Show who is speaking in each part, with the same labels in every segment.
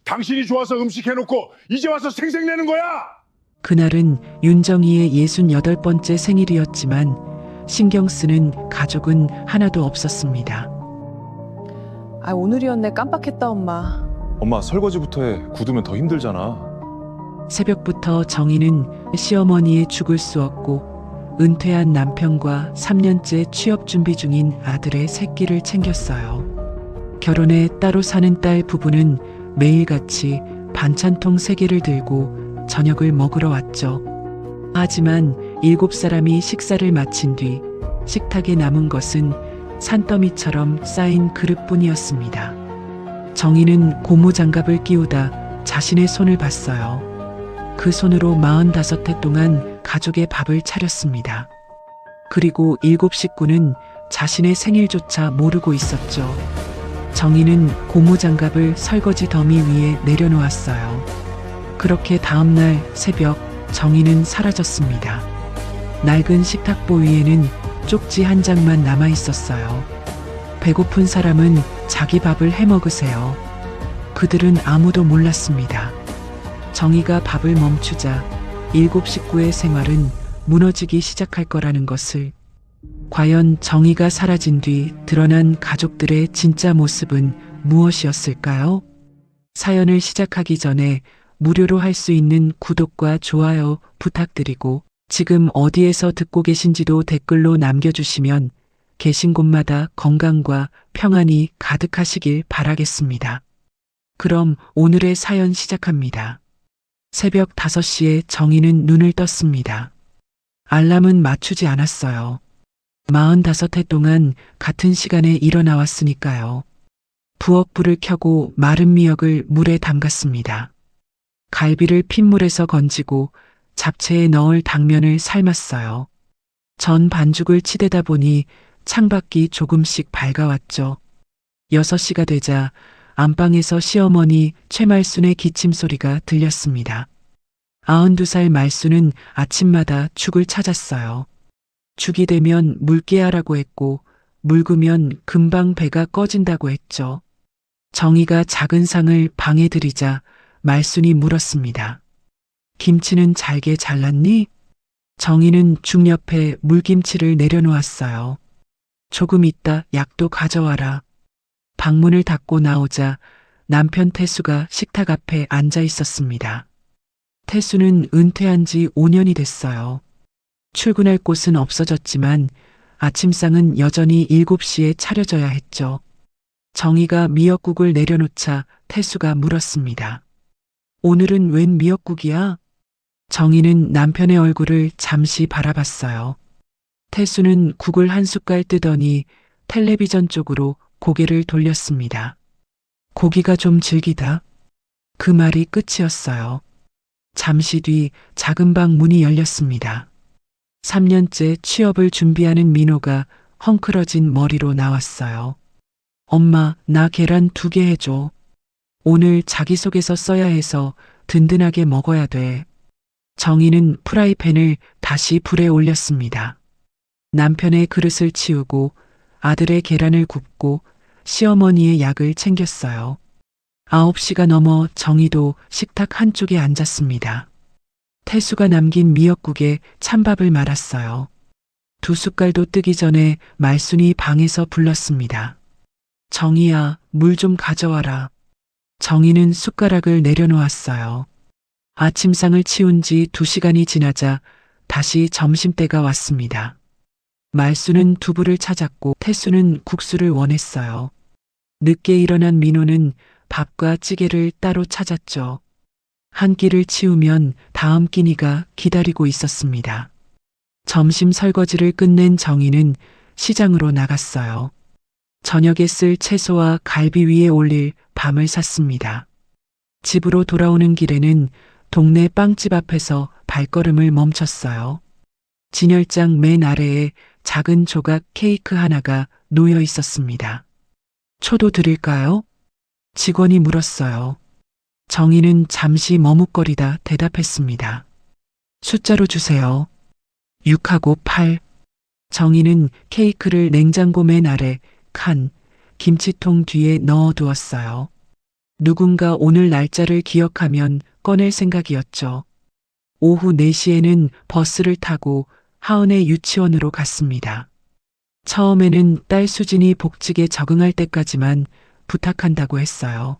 Speaker 1: 당신이 좋아서 음식 해놓고 이제 와서 생색내는 거야?
Speaker 2: 그날은 윤정이의 68번째 생일이었지만 신경 쓰는 가족은 하나도 없었습니다.
Speaker 3: 아, 오늘이었네. 깜빡했다, 엄마.
Speaker 4: 엄마 설거지부터 해. 굳으면 더 힘들잖아.
Speaker 2: 새벽부터 정희는 시어머니의 죽을 수 없고 은퇴한 남편과 3년째 취업 준비 중인 아들의 새끼를 챙겼어요. 결혼해 따로 사는 딸 부부는 매일같이 반찬통 3개를 들고 저녁을 먹으러 왔죠. 하지만 7사람이 식사를 마친 뒤 식탁에 남은 것은 산더미처럼 쌓인 그릇뿐이었습니다. 정희는 고무장갑을 끼우다 자신의 손을 봤어요. 그 손으로 45회 동안 가족의 밥을 차렸습니다. 그리고 7 식구는 자신의 생일조차 모르고 있었죠. 정희는 고무장갑을 설거지 더미 위에 내려놓았어요. 그렇게 다음날 새벽 정희는 사라졌습니다. 낡은 식탁보 위에는 쪽지 한 장만 남아 있었어요. 배고픈 사람은 자기 밥을 해 먹으세요. 그들은 아무도 몰랐습니다. 정희가 밥을 멈추자 7 식구의 생활은 무너지기 시작할 거라는 것을. 과연 정희가 사라진 뒤 드러난 가족들의 진짜 모습은 무엇이었을까요? 사연을 시작하기 전에 무료로 할 수 있는 구독과 좋아요 부탁드리고 지금 어디에서 듣고 계신지도 댓글로 남겨주시면 계신 곳마다 건강과 평안이 가득하시길 바라겠습니다. 그럼 오늘의 사연 시작합니다. 새벽 5시에 정희는 눈을 떴습니다. 알람은 맞추지 않았어요. 45회 동안 같은 시간에 일어나왔으니까요. 부엌불을 켜고 마른 미역을 물에 담갔습니다. 갈비를 핏물에서 건지고 잡채에 넣을 당면을 삶았어요. 전 반죽을 치대다 보니 창밖이 조금씩 밝아왔죠. 6시가 되자 안방에서 시어머니 최말순의 기침 소리가 들렸습니다. 92살 말순은 아침마다 죽을 찾았어요. 죽이 되면 묽게 하라고 했고 묽으면 금방 배가 꺼진다고 했죠. 정희가 작은 상을 방에 들이자 말순이 물었습니다. 김치는 잘게 잘랐니? 정희는 죽 옆에 물김치를 내려놓았어요. 조금 있다 약도 가져와라. 방문을 닫고 나오자 남편 태수가 식탁 앞에 앉아 있었습니다. 태수는 은퇴한 지 5년이 됐어요. 출근할 곳은 없어졌지만 아침상은 여전히 7시에 차려져야 했죠. 정희가 미역국을 내려놓자 태수가 물었습니다. 오늘은 웬 미역국이야? 정희는 남편의 얼굴을 잠시 바라봤어요. 태수는 국을 한 숟갈 뜨더니 텔레비전 쪽으로 고개를 돌렸습니다. 고기가 좀 질기다. 그 말이 끝이었어요. 잠시 뒤 작은 방 문이 열렸습니다. 3년째 취업을 준비하는 민호가 헝클어진 머리로 나왔어요. 엄마, 나 계란 2개 해줘. 오늘 자기소개서 써야 해서 든든하게 먹어야 돼. 정희는 프라이팬을 다시 불에 올렸습니다. 남편의 그릇을 치우고 아들의 계란을 굽고 시어머니의 약을 챙겼어요. 9시가 넘어 정희도 식탁 한쪽에 앉았습니다. 태수가 남긴 미역국에 찬밥을 말았어요. 2 숟갈도 뜨기 전에 말순이 방에서 불렀습니다. 정희야, 물 좀 가져와라. 정희는 숟가락을 내려놓았어요. 아침상을 치운 지 2시간이 지나자 다시 점심때가 왔습니다. 말순은 두부를 찾았고 태수는 국수를 원했어요. 늦게 일어난 민호는 밥과 찌개를 따로 찾았죠. 한 끼를 치우면 다음 끼니가 기다리고 있었습니다. 점심 설거지를 끝낸 정희는 시장으로 나갔어요. 저녁에 쓸 채소와 갈비 위에 올릴 밤을 샀습니다. 집으로 돌아오는 길에는 동네 빵집 앞에서 발걸음을 멈췄어요. 진열장 맨 아래에 작은 조각 케이크 하나가 놓여 있었습니다. 초도 드릴까요? 직원이 물었어요. 정희는 잠시 머뭇거리다 대답했습니다. 숫자로 주세요. 6하고 8. 정희는 케이크를 냉장고 맨 아래 칸 김치통 뒤에 넣어두었어요. 누군가 오늘 날짜를 기억하면 꺼낼 생각이었죠. 오후 4시에는 버스를 타고 하은의 유치원으로 갔습니다. 처음에는 딸 수진이 복직에 적응할 때까지만 부탁한다고 했어요.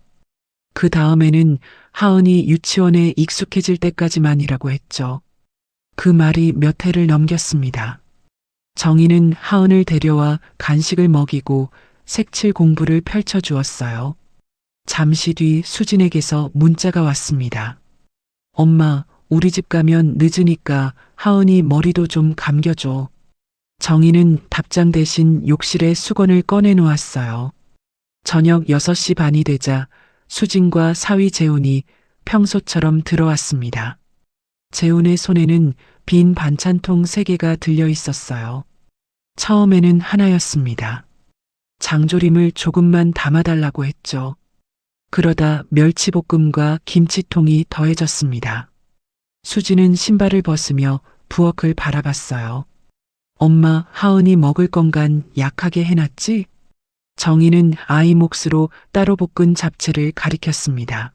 Speaker 2: 그 다음에는 하은이 유치원에 익숙해질 때까지만이라고 했죠. 그 말이 몇 해를 넘겼습니다. 정희는 하은을 데려와 간식을 먹이고 색칠 공부를 펼쳐주었어요. 잠시 뒤 수진에게서 문자가 왔습니다. 엄마, 우리 집 가면 늦으니까 하은이 머리도 좀 감겨줘. 정희는 답장 대신 욕실에 수건을 꺼내 놓았어요. 저녁 6시 반이 되자 수진과 사위 재훈이 평소처럼 들어왔습니다. 재훈의 손에는 빈 반찬통 3개가 들려 있었어요. 처음에는 하나였습니다. 장조림을 조금만 담아달라고 했죠. 그러다 멸치볶음과 김치통이 더해졌습니다. 수지는 신발을 벗으며 부엌을 바라봤어요. 엄마, 하은이 먹을 건간 약하게 해놨지? 정희는 아이 몫으로 따로 볶은 잡채를 가리켰습니다.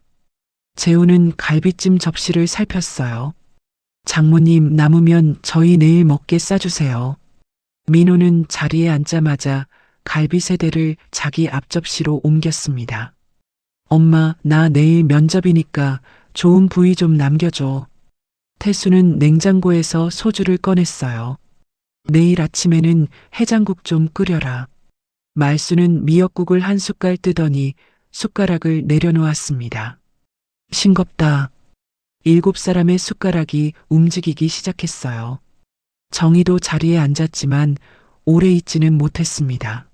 Speaker 2: 재우는 갈비찜 접시를 살폈어요. 장모님, 남으면 저희 내일 먹게 싸주세요. 민호는 자리에 앉자마자 갈비 세대를 자기 앞접시로 옮겼습니다. 엄마, 나 내일 면접이니까 좋은 부위 좀 남겨줘. 태수는 냉장고에서 소주를 꺼냈어요. 내일 아침에는 해장국 좀 끓여라. 말수는 미역국을 한 숟갈 뜨더니 숟가락을 내려놓았습니다. 싱겁다. 7사람의 숟가락이 움직이기 시작했어요. 정희도 자리에 앉았지만 오래 있지는 못했습니다.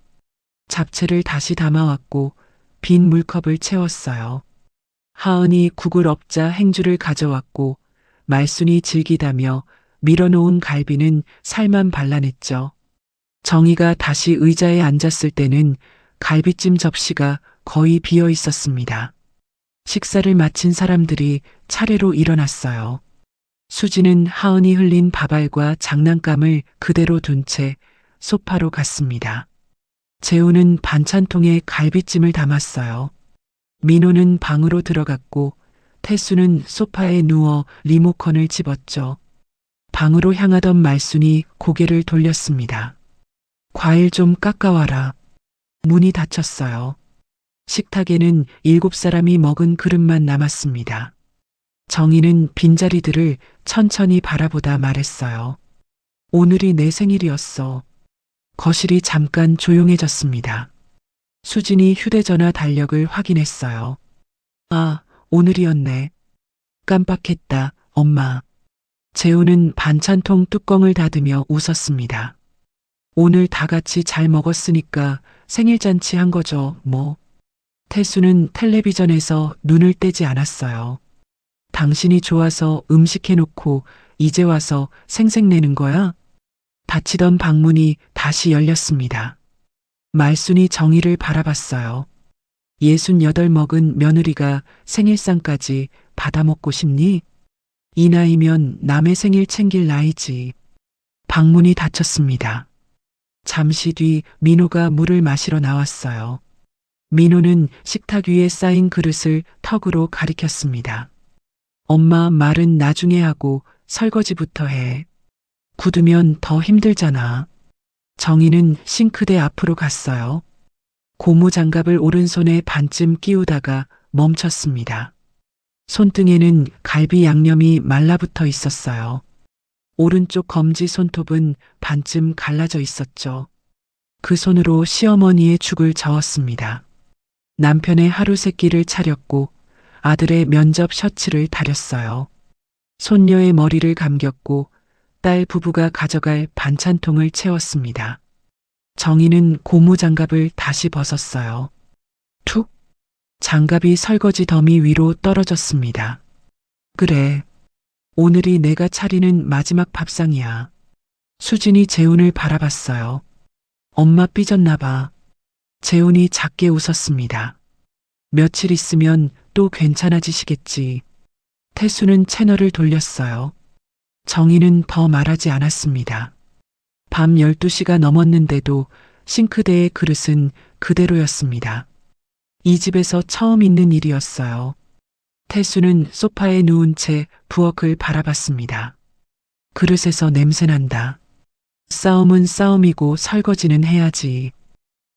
Speaker 2: 잡채를 다시 담아왔고 빈 물컵을 채웠어요. 하은이 국을 엎자 행주를 가져왔고 말순이 즐기다며 밀어놓은 갈비는 살만 발라냈죠. 정희가 다시 의자에 앉았을 때는 갈비찜 접시가 거의 비어 있었습니다. 식사를 마친 사람들이 차례로 일어났어요. 수지는 하은이 흘린 밥알과 장난감을 그대로 둔 채 소파로 갔습니다. 재우는 반찬통에 갈비찜을 담았어요. 민호는 방으로 들어갔고 태수는 소파에 누워 리모컨을 집었죠. 방으로 향하던 말순이 고개를 돌렸습니다. 과일 좀 깎아와라. 문이 닫혔어요. 식탁에는 7사람이 먹은 그릇만 남았습니다. 정희는 빈자리들을 천천히 바라보다 말했어요. 오늘이 내 생일이었어. 거실이 잠깐 조용해졌습니다. 수진이 휴대전화 달력을 확인했어요. 아, 오늘이었네. 깜빡했다, 엄마. 재우는 반찬통 뚜껑을 닫으며 웃었습니다. 오늘 다 같이 잘 먹었으니까 생일잔치 한 거죠, 뭐. 태수는 텔레비전에서 눈을 떼지 않았어요. 당신이 좋아서 음식 해놓고 이제 와서 생색내는 거야? 닫히던 방문이 다시 열렸습니다. 말순이 정희를 바라봤어요. 68 먹은 며느리가 생일상까지 받아먹고 싶니? 이 나이면 남의 생일 챙길 나이지. 방문이 닫혔습니다. 잠시 뒤 민호가 물을 마시러 나왔어요. 민호는 식탁 위에 쌓인 그릇을 턱으로 가리켰습니다. 엄마, 말은 나중에 하고 설거지부터 해. 굳으면 더 힘들잖아. 정희는 싱크대 앞으로 갔어요. 고무장갑을 오른손에 반쯤 끼우다가 멈췄습니다. 손등에는 갈비 양념이 말라붙어 있었어요. 오른쪽 검지 손톱은 반쯤 갈라져 있었죠. 그 손으로 시어머니의 죽을 저었습니다. 남편의 하루 세끼를 차렸고 아들의 면접 셔츠를 다렸어요. 손녀의 머리를 감겼고 딸 부부가 가져갈 반찬통을 채웠습니다. 정희는 고무장갑을 다시 벗었어요. 툭! 장갑이 설거지 더미 위로 떨어졌습니다. 그래. 오늘이 내가 차리는 마지막 밥상이야. 수진이 재훈을 바라봤어요. 엄마 삐졌나 봐. 재훈이 작게 웃었습니다. 며칠 있으면 또 괜찮아지시겠지. 태수는 채널을 돌렸어요. 정희는 더 말하지 않았습니다. 밤 12시가 넘었는데도 싱크대의 그릇은 그대로였습니다. 이 집에서 처음 있는 일이었어요. 태수는 소파에 누운 채 부엌을 바라봤습니다. 그릇에서 냄새난다. 싸움은 싸움이고 설거지는 해야지.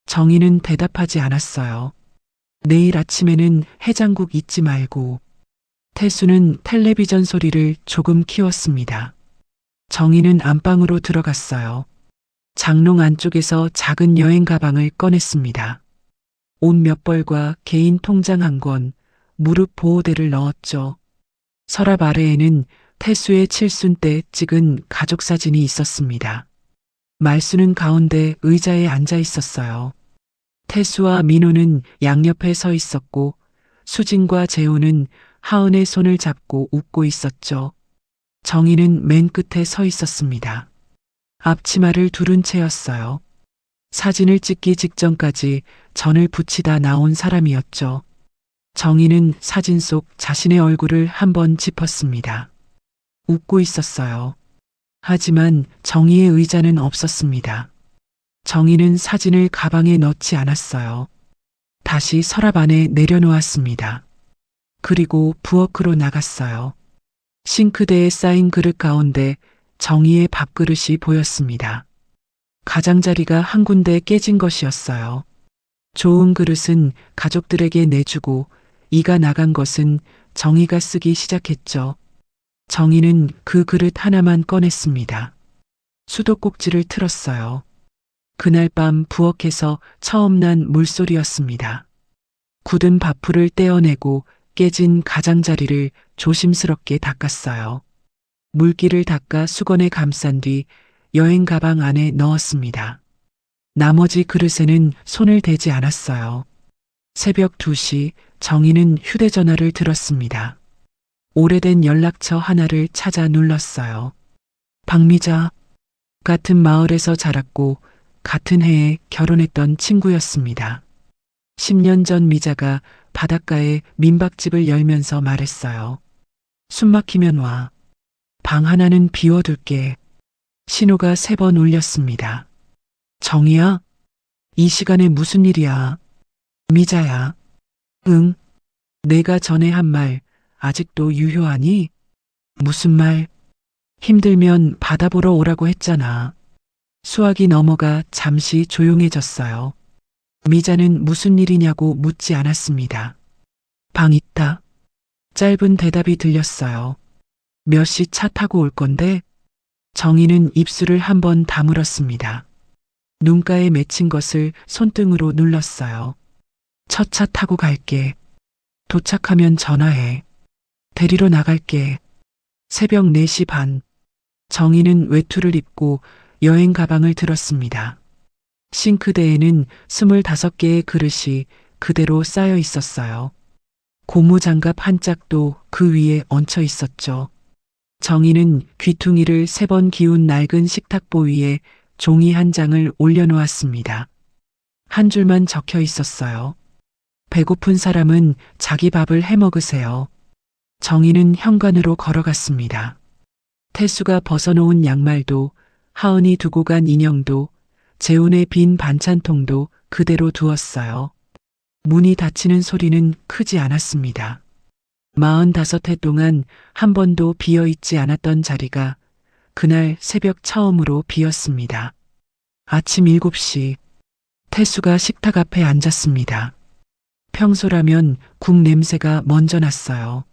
Speaker 2: 정희는 대답하지 않았어요. 내일 아침에는 해장국 잊지 말고. 태수는 텔레비전 소리를 조금 키웠습니다. 정희는 안방으로 들어갔어요. 장롱 안쪽에서 작은 여행 가방을 꺼냈습니다. 옷 몇 벌과 개인 통장 한 권, 무릎 보호대를 넣었죠. 서랍 아래에는 태수의 칠순 때 찍은 가족 사진이 있었습니다. 말수는 가운데 의자에 앉아 있었어요. 태수와 민호는 양옆에 서 있었고 수진과 재호는 하은의 손을 잡고 웃고 있었죠. 정희는 맨 끝에 서 있었습니다. 앞치마를 두른 채였어요. 사진을 찍기 직전까지 전을 붙이다 나온 사람이었죠. 정희는 사진 속 자신의 얼굴을 한번 짚었습니다. 웃고 있었어요. 하지만 정희의 의자는 없었습니다. 정희는 사진을 가방에 넣지 않았어요. 다시 서랍 안에 내려놓았습니다. 그리고 부엌으로 나갔어요. 싱크대에 쌓인 그릇 가운데 정희의 밥그릇이 보였습니다. 가장자리가 한 군데 깨진 것이었어요. 좋은 그릇은 가족들에게 내주고 이가 나간 것은 정희가 쓰기 시작했죠. 정희는 그 그릇 하나만 꺼냈습니다. 수도꼭지를 틀었어요. 그날 밤 부엌에서 처음 난 물소리였습니다. 굳은 밥풀을 떼어내고 깨진 가장자리를 조심스럽게 닦았어요. 물기를 닦아 수건에 감싼 뒤 여행 가방 안에 넣었습니다. 나머지 그릇에는 손을 대지 않았어요. 새벽 2시 정희는 휴대전화를 들었습니다. 오래된 연락처 하나를 찾아 눌렀어요. 박미자. 같은 마을에서 자랐고 같은 해에 결혼했던 친구였습니다. 10년 전 미자가 바닷가에 민박집을 열면서 말했어요. 숨 막히면 와. 방 하나는 비워둘게. 신호가 3번 울렸습니다. 정희야? 이 시간에 무슨 일이야? 미자야. 응. 내가 전에 한 말 아직도 유효하니? 무슨 말? 힘들면 바다 보러 오라고 했잖아. 수학이 넘어가 잠시 조용해졌어요. 미자는 무슨 일이냐고 묻지 않았습니다. 방 있다. 짧은 대답이 들렸어요. 몇 시 차 타고 올 건데? 정희는 입술을 한번 다물었습니다. 눈가에 맺힌 것을 손등으로 눌렀어요. 첫 차 타고 갈게. 도착하면 전화해. 데리러 나갈게. 새벽 4시 반. 정희는 외투를 입고 여행 가방을 들었습니다. 싱크대에는 25개의 그릇이 그대로 쌓여 있었어요. 고무장갑 한 짝도 그 위에 얹혀 있었죠. 정희는 귀퉁이를 3번 기운 낡은 식탁보 위에 종이 한 장을 올려놓았습니다. 한 줄만 적혀 있었어요. 배고픈 사람은 자기 밥을 해 먹으세요. 정희는 현관으로 걸어갔습니다. 태수가 벗어놓은 양말도 하은이 두고 간 인형도 재훈의 빈 반찬통도 그대로 두었어요. 문이 닫히는 소리는 크지 않았습니다. 45해 동안 한 번도 비어있지 않았던 자리가 그날 새벽 처음으로 비었습니다. 아침 7시 태수가 식탁 앞에 앉았습니다. 평소라면 국 냄새가 먼저 났어요.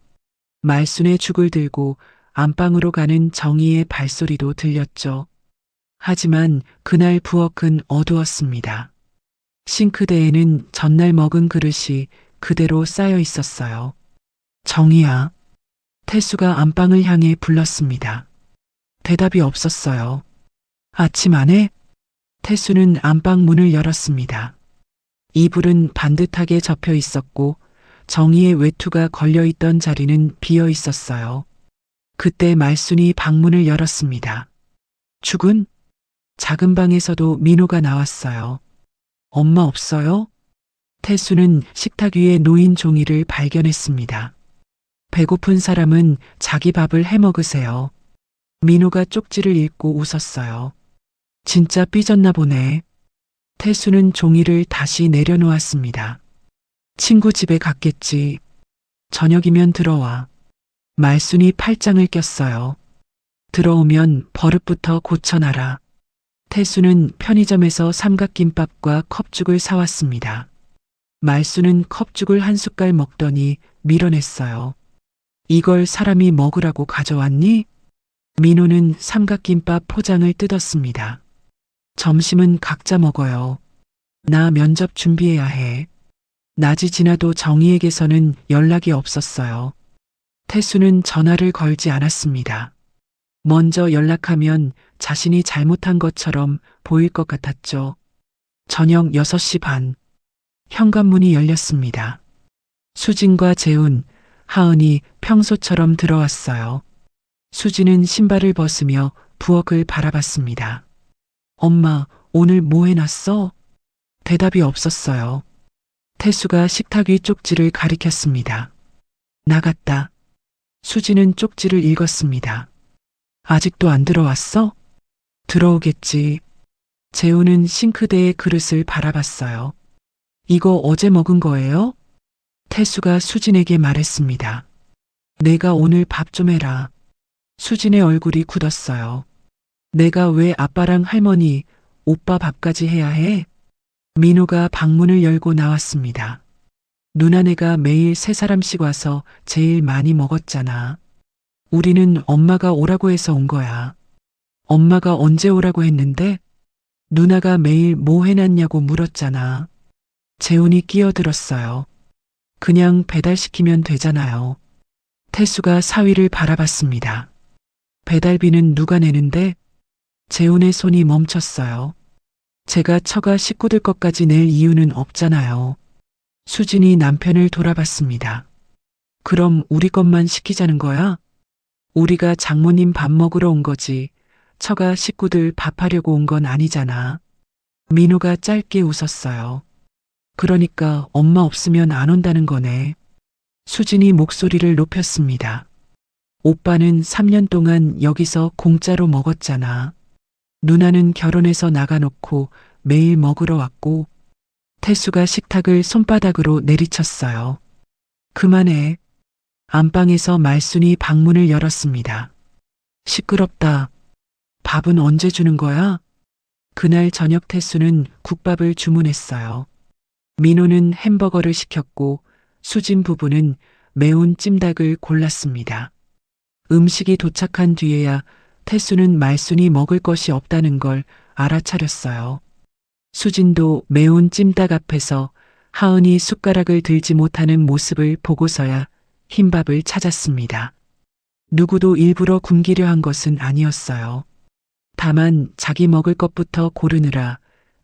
Speaker 2: 말순의 죽을 들고 안방으로 가는 정희의 발소리도 들렸죠. 하지만 그날 부엌은 어두웠습니다. 싱크대에는 전날 먹은 그릇이 그대로 쌓여 있었어요. 정희야. 태수가 안방을 향해 불렀습니다. 대답이 없었어요. 아침 안에? 태수는 안방 문을 열었습니다. 이불은 반듯하게 접혀 있었고 정희의 외투가 걸려있던 자리는 비어 있었어요. 그때 말순이 방문을 열었습니다. 죽은? 작은 방에서도 민호가 나왔어요. 엄마 없어요? 태수는 식탁 위에 놓인 종이를 발견했습니다. 배고픈 사람은 자기 밥을 해 먹으세요. 민호가 쪽지를 읽고 웃었어요. 진짜 삐졌나 보네. 태수는 종이를 다시 내려놓았습니다. 친구 집에 갔겠지. 저녁이면 들어와. 말순이 팔짱을 꼈어요. 들어오면 버릇부터 고쳐놔라. 태수는 편의점에서 삼각김밥과 컵죽을 사왔습니다. 말수는 컵죽을 한 숟갈 먹더니 밀어냈어요. 이걸 사람이 먹으라고 가져왔니? 민호는 삼각김밥 포장을 뜯었습니다. 점심은 각자 먹어요. 나 면접 준비해야 해. 낮이 지나도 정희에게서는 연락이 없었어요. 태수는 전화를 걸지 않았습니다. 먼저 연락하면 자신이 잘못한 것처럼 보일 것 같았죠. 저녁 6시 반. 현관문이 열렸습니다. 수진과 재훈, 하은이 평소처럼 들어왔어요. 수진은 신발을 벗으며 부엌을 바라봤습니다. 엄마, 오늘 뭐 해놨어? 대답이 없었어요. 태수가 식탁 위 쪽지를 가리켰습니다. 나갔다. 수진은 쪽지를 읽었습니다. 아직도 안 들어왔어? 들어오겠지. 재훈은 싱크대의 그릇을 바라봤어요. 이거 어제 먹은 거예요? 태수가 수진에게 말했습니다. 내가 오늘 밥 좀 해라. 수진의 얼굴이 굳었어요. 내가 왜 아빠랑 할머니, 오빠 밥까지 해야 해? 민호가 방문을 열고 나왔습니다. 누나네가 매일 3사람씩 와서 제일 많이 먹었잖아. 우리는 엄마가 오라고 해서 온 거야. 엄마가 언제 오라고 했는데? 누나가 매일 뭐 해놨냐고 물었잖아. 재훈이 끼어들었어요. 그냥 배달시키면 되잖아요. 태수가 사위를 바라봤습니다. 배달비는 누가 내는데? 재훈의 손이 멈췄어요. 제가 처가 식구들 것까지 낼 이유는 없잖아요. 수진이 남편을 돌아봤습니다. 그럼 우리 것만 시키자는 거야? 우리가 장모님 밥 먹으러 온 거지. 처가 식구들 밥하려고 온 건 아니잖아. 민호가 짧게 웃었어요. 그러니까 엄마 없으면 안 온다는 거네. 수진이 목소리를 높였습니다. 오빠는 3년 동안 여기서 공짜로 먹었잖아. 누나는 결혼해서 나가놓고 매일 먹으러 왔고. 태수가 식탁을 손바닥으로 내리쳤어요. 그만해. 안방에서 말순이 방문을 열었습니다. 시끄럽다. 밥은 언제 주는 거야? 그날 저녁 태수는 국밥을 주문했어요. 민호는 햄버거를 시켰고 수진 부부는 매운 찜닭을 골랐습니다. 음식이 도착한 뒤에야 태수는 말순이 먹을 것이 없다는 걸 알아차렸어요. 수진도 매운 찜닭 앞에서 하은이 숟가락을 들지 못하는 모습을 보고서야 흰밥을 찾았습니다. 누구도 일부러 굶기려 한 것은 아니었어요. 다만 자기 먹을 것부터 고르느라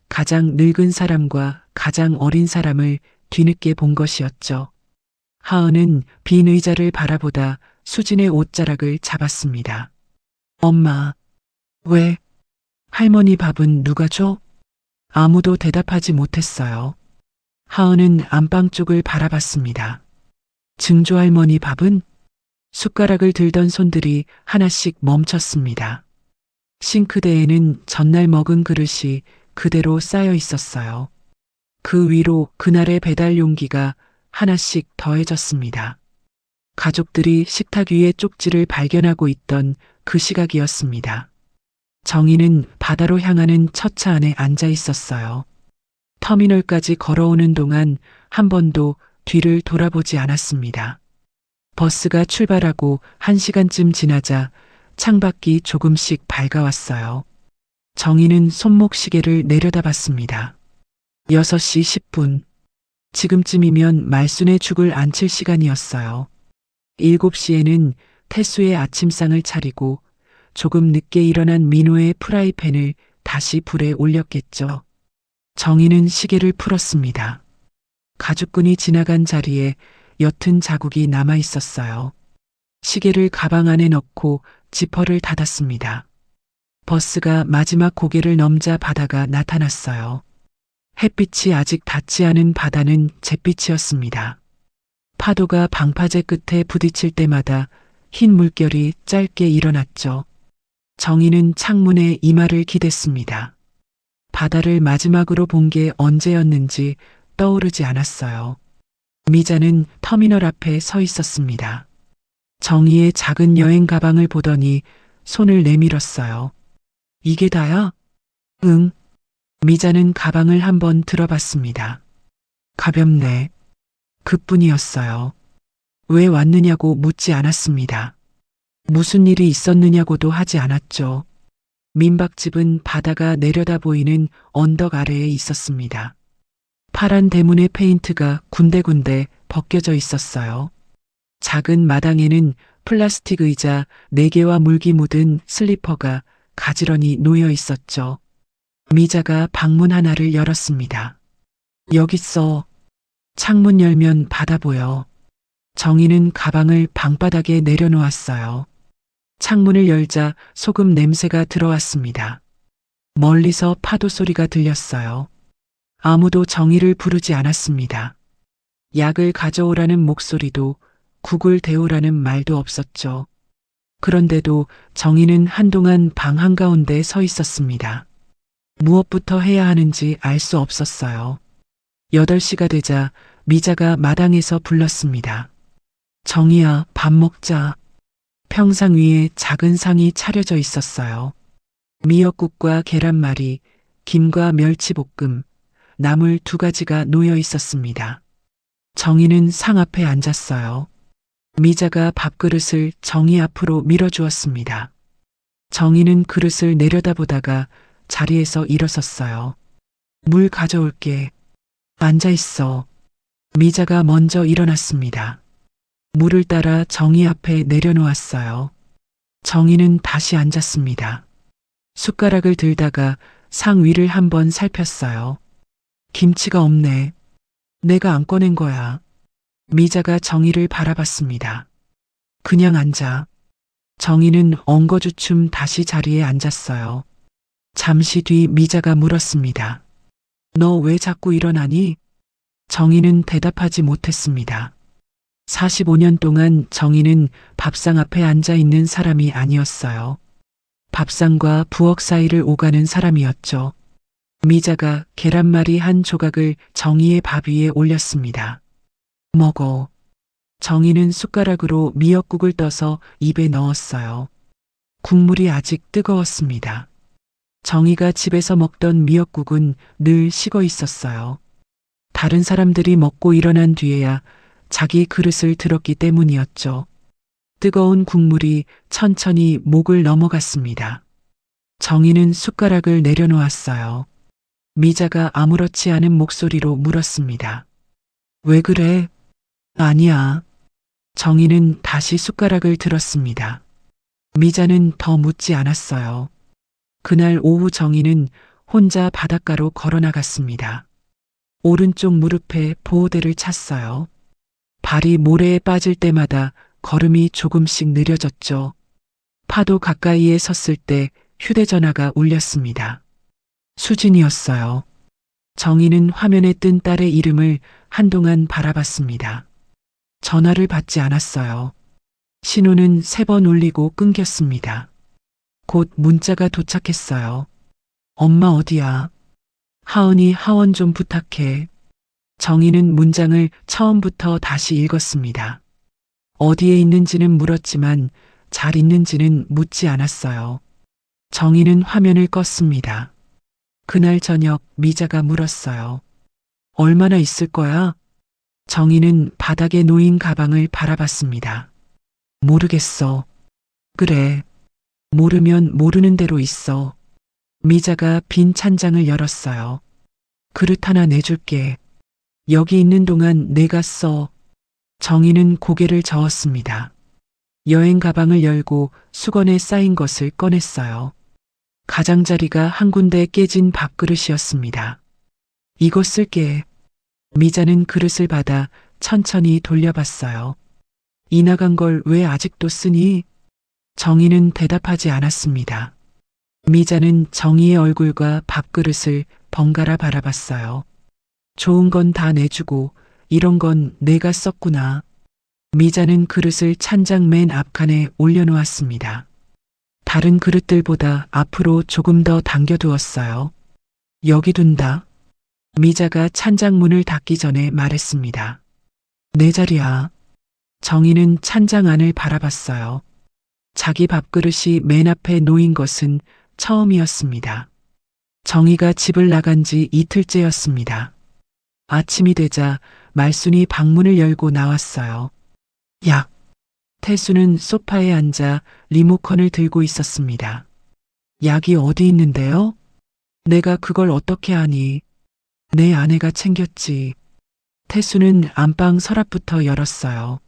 Speaker 2: 가장 늙은 사람과 가장 어린 사람을 뒤늦게 본 것이었죠. 하은은 빈 의자를 바라보다 수진의 옷자락을 잡았습니다. 엄마, 왜? 할머니 밥은 누가 줘? 아무도 대답하지 못했어요. 하은은 안방 쪽을 바라봤습니다. 증조할머니 밥은? 숟가락을 들던 손들이 하나씩 멈췄습니다. 싱크대에는 전날 먹은 그릇이 그대로 쌓여 있었어요. 그 위로 그날의 배달 용기가 하나씩 더해졌습니다. 가족들이 식탁 위에 쪽지를 발견하고 있던 그 시각이었습니다. 정희는 바다로 향하는 첫 차 안에 앉아 있었어요. 터미널까지 걸어오는 동안 한 번도 뒤를 돌아보지 않았습니다. 버스가 출발하고 1시간쯤 지나자 창밖이 조금씩 밝아왔어요. 정희는 손목 시계를 내려다봤습니다. 6시 10분. 지금쯤이면 말순의 죽을 안칠 시간이었어요. 7시에는 태수의 아침상을 차리고 조금 늦게 일어난 민호의 프라이팬을 다시 불에 올렸겠죠. 정희는 시계를 풀었습니다. 가죽끈이 지나간 자리에 옅은 자국이 남아 있었어요. 시계를 가방 안에 넣고 지퍼를 닫았습니다. 버스가 마지막 고개를 넘자 바다가 나타났어요. 햇빛이 아직 닿지 않은 바다는 잿빛이었습니다. 파도가 방파제 끝에 부딪힐 때마다 흰 물결이 짧게 일어났죠. 정희는 창문에 이마를 기댔습니다. 바다를 마지막으로 본 게 언제였는지 떠오르지 않았어요. 미자는 터미널 앞에 서 있었습니다. 정희의 작은 여행 가방을 보더니 손을 내밀었어요. 이게 다야? 응. 미자는 가방을 한번 들어봤습니다. 가볍네. 그뿐이었어요. 왜 왔느냐고 묻지 않았습니다. 무슨 일이 있었느냐고도 하지 않았죠. 민박집은 바다가 내려다 보이는 언덕 아래에 있었습니다. 파란 대문의 페인트가 군데군데 벗겨져 있었어요. 작은 마당에는 플라스틱 의자 4개와 물기 묻은 슬리퍼가 가지런히 놓여 있었죠. 미자가 방문 하나를 열었습니다. 여기 있어. 창문 열면 바다 보여. 정희는 가방을 방바닥에 내려놓았어요. 창문을 열자 소금 냄새가 들어왔습니다. 멀리서 파도 소리가 들렸어요. 아무도 정희를 부르지 않았습니다. 약을 가져오라는 목소리도 국을 데우라는 말도 없었죠. 그런데도 정희는 한동안 방 한가운데 서 있었습니다. 무엇부터 해야 하는지 알 수 없었어요. 8시가 되자 미자가 마당에서 불렀습니다. 정희야, 밥 먹자. 평상 위에 작은 상이 차려져 있었어요. 미역국과 계란말이, 김과 멸치볶음, 나물 2가지가 놓여 있었습니다. 정희는 상 앞에 앉았어요. 미자가 밥그릇을 정희 앞으로 밀어주었습니다. 정희는 그릇을 내려다보다가 자리에서 일어섰어요. 물 가져올게. 앉아있어. 미자가 먼저 일어났습니다. 물을 따라 정희 앞에 내려놓았어요. 정희는 다시 앉았습니다. 숟가락을 들다가 상 위를 한번 살폈어요. 김치가 없네. 내가 안 꺼낸 거야. 미자가 정희를 바라봤습니다. 그냥 앉아. 정희는 엉거주춤 다시 자리에 앉았어요. 잠시 뒤 미자가 물었습니다. 너 왜 자꾸 일어나니? 정희는 대답하지 못했습니다. 45년 동안 정희는 밥상 앞에 앉아 있는 사람이 아니었어요. 밥상과 부엌 사이를 오가는 사람이었죠. 미자가 계란말이 한 조각을 정희의 밥 위에 올렸습니다. 먹어. 정희는 숟가락으로 미역국을 떠서 입에 넣었어요. 국물이 아직 뜨거웠습니다. 정희가 집에서 먹던 미역국은 늘 식어 있었어요. 다른 사람들이 먹고 일어난 뒤에야 자기 그릇을 들었기 때문이었죠. 뜨거운 국물이 천천히 목을 넘어갔습니다. 정희는 숟가락을 내려놓았어요. 미자가 아무렇지 않은 목소리로 물었습니다. 왜 그래? 아니야. 정희는 다시 숟가락을 들었습니다. 미자는 더 묻지 않았어요. 그날 오후 정희는 혼자 바닷가로 걸어 나갔습니다. 오른쪽 무릎에 보호대를 찼어요. 발이 모래에 빠질 때마다 걸음이 조금씩 느려졌죠. 파도 가까이에 섰을 때 휴대전화가 울렸습니다. 수진이었어요. 정희는 화면에 뜬 딸의 이름을 한동안 바라봤습니다. 전화를 받지 않았어요. 신호는 3번 울리고 끊겼습니다. 곧 문자가 도착했어요. 엄마 어디야? 하은이 하원 좀 부탁해. 정희는 문장을 처음부터 다시 읽었습니다. 어디에 있는지는 물었지만 잘 있는지는 묻지 않았어요. 정희는 화면을 껐습니다. 그날 저녁 미자가 물었어요. 얼마나 있을 거야? 정희는 바닥에 놓인 가방을 바라봤습니다. 모르겠어. 그래. 모르면 모르는 대로 있어. 미자가 빈 찬장을 열었어요. 그릇 하나 내줄게. 여기 있는 동안 내가 써. 정희는 고개를 저었습니다. 여행 가방을 열고 수건에 쌓인 것을 꺼냈어요. 가장자리가 한 군데 깨진 밥그릇이었습니다. 이거 쓸게. 미자는 그릇을 받아 천천히 돌려봤어요. 이 나간 걸 왜 아직도 쓰니? 정희는 대답하지 않았습니다. 미자는 정희의 얼굴과 밥그릇을 번갈아 바라봤어요. 좋은 건 다 내주고 이런 건 내가 썼구나. 미자는 그릇을 찬장 맨 앞칸에 올려놓았습니다. 다른 그릇들보다 앞으로 조금 더 당겨두었어요. 여기 둔다. 미자가 찬장 문을 닫기 전에 말했습니다. 내 자리야. 정희는 찬장 안을 바라봤어요. 자기 밥그릇이 맨 앞에 놓인 것은 처음이었습니다. 정희가 집을 나간 지 이틀째였습니다. 아침이 되자 말순이 방문을 열고 나왔어요. 약. 태수는 소파에 앉아 리모컨을 들고 있었습니다. 약이 어디 있는데요? 내가 그걸 어떻게 아니? 내 아내가 챙겼지. 태수는 안방 서랍부터 열었어요.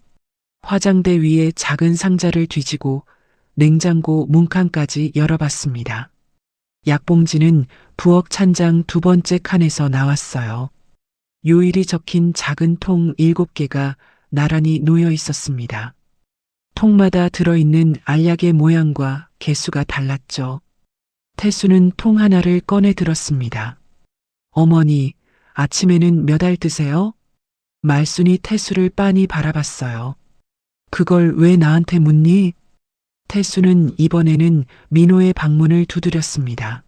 Speaker 2: 화장대 위에 작은 상자를 뒤지고 냉장고 문칸까지 열어봤습니다. 약봉지는 부엌 찬장 두 번째 칸에서 나왔어요. 요일이 적힌 작은 통 7개가 나란히 놓여 있었습니다. 통마다 들어있는 알약의 모양과 개수가 달랐죠. 태수는 통 하나를 꺼내 들었습니다. 어머니, 아침에는 몇 알 드세요? 말순이 태수를 빤히 바라봤어요. 그걸 왜 나한테 묻니? 태수는 이번에는 민호의 방문을 두드렸습니다.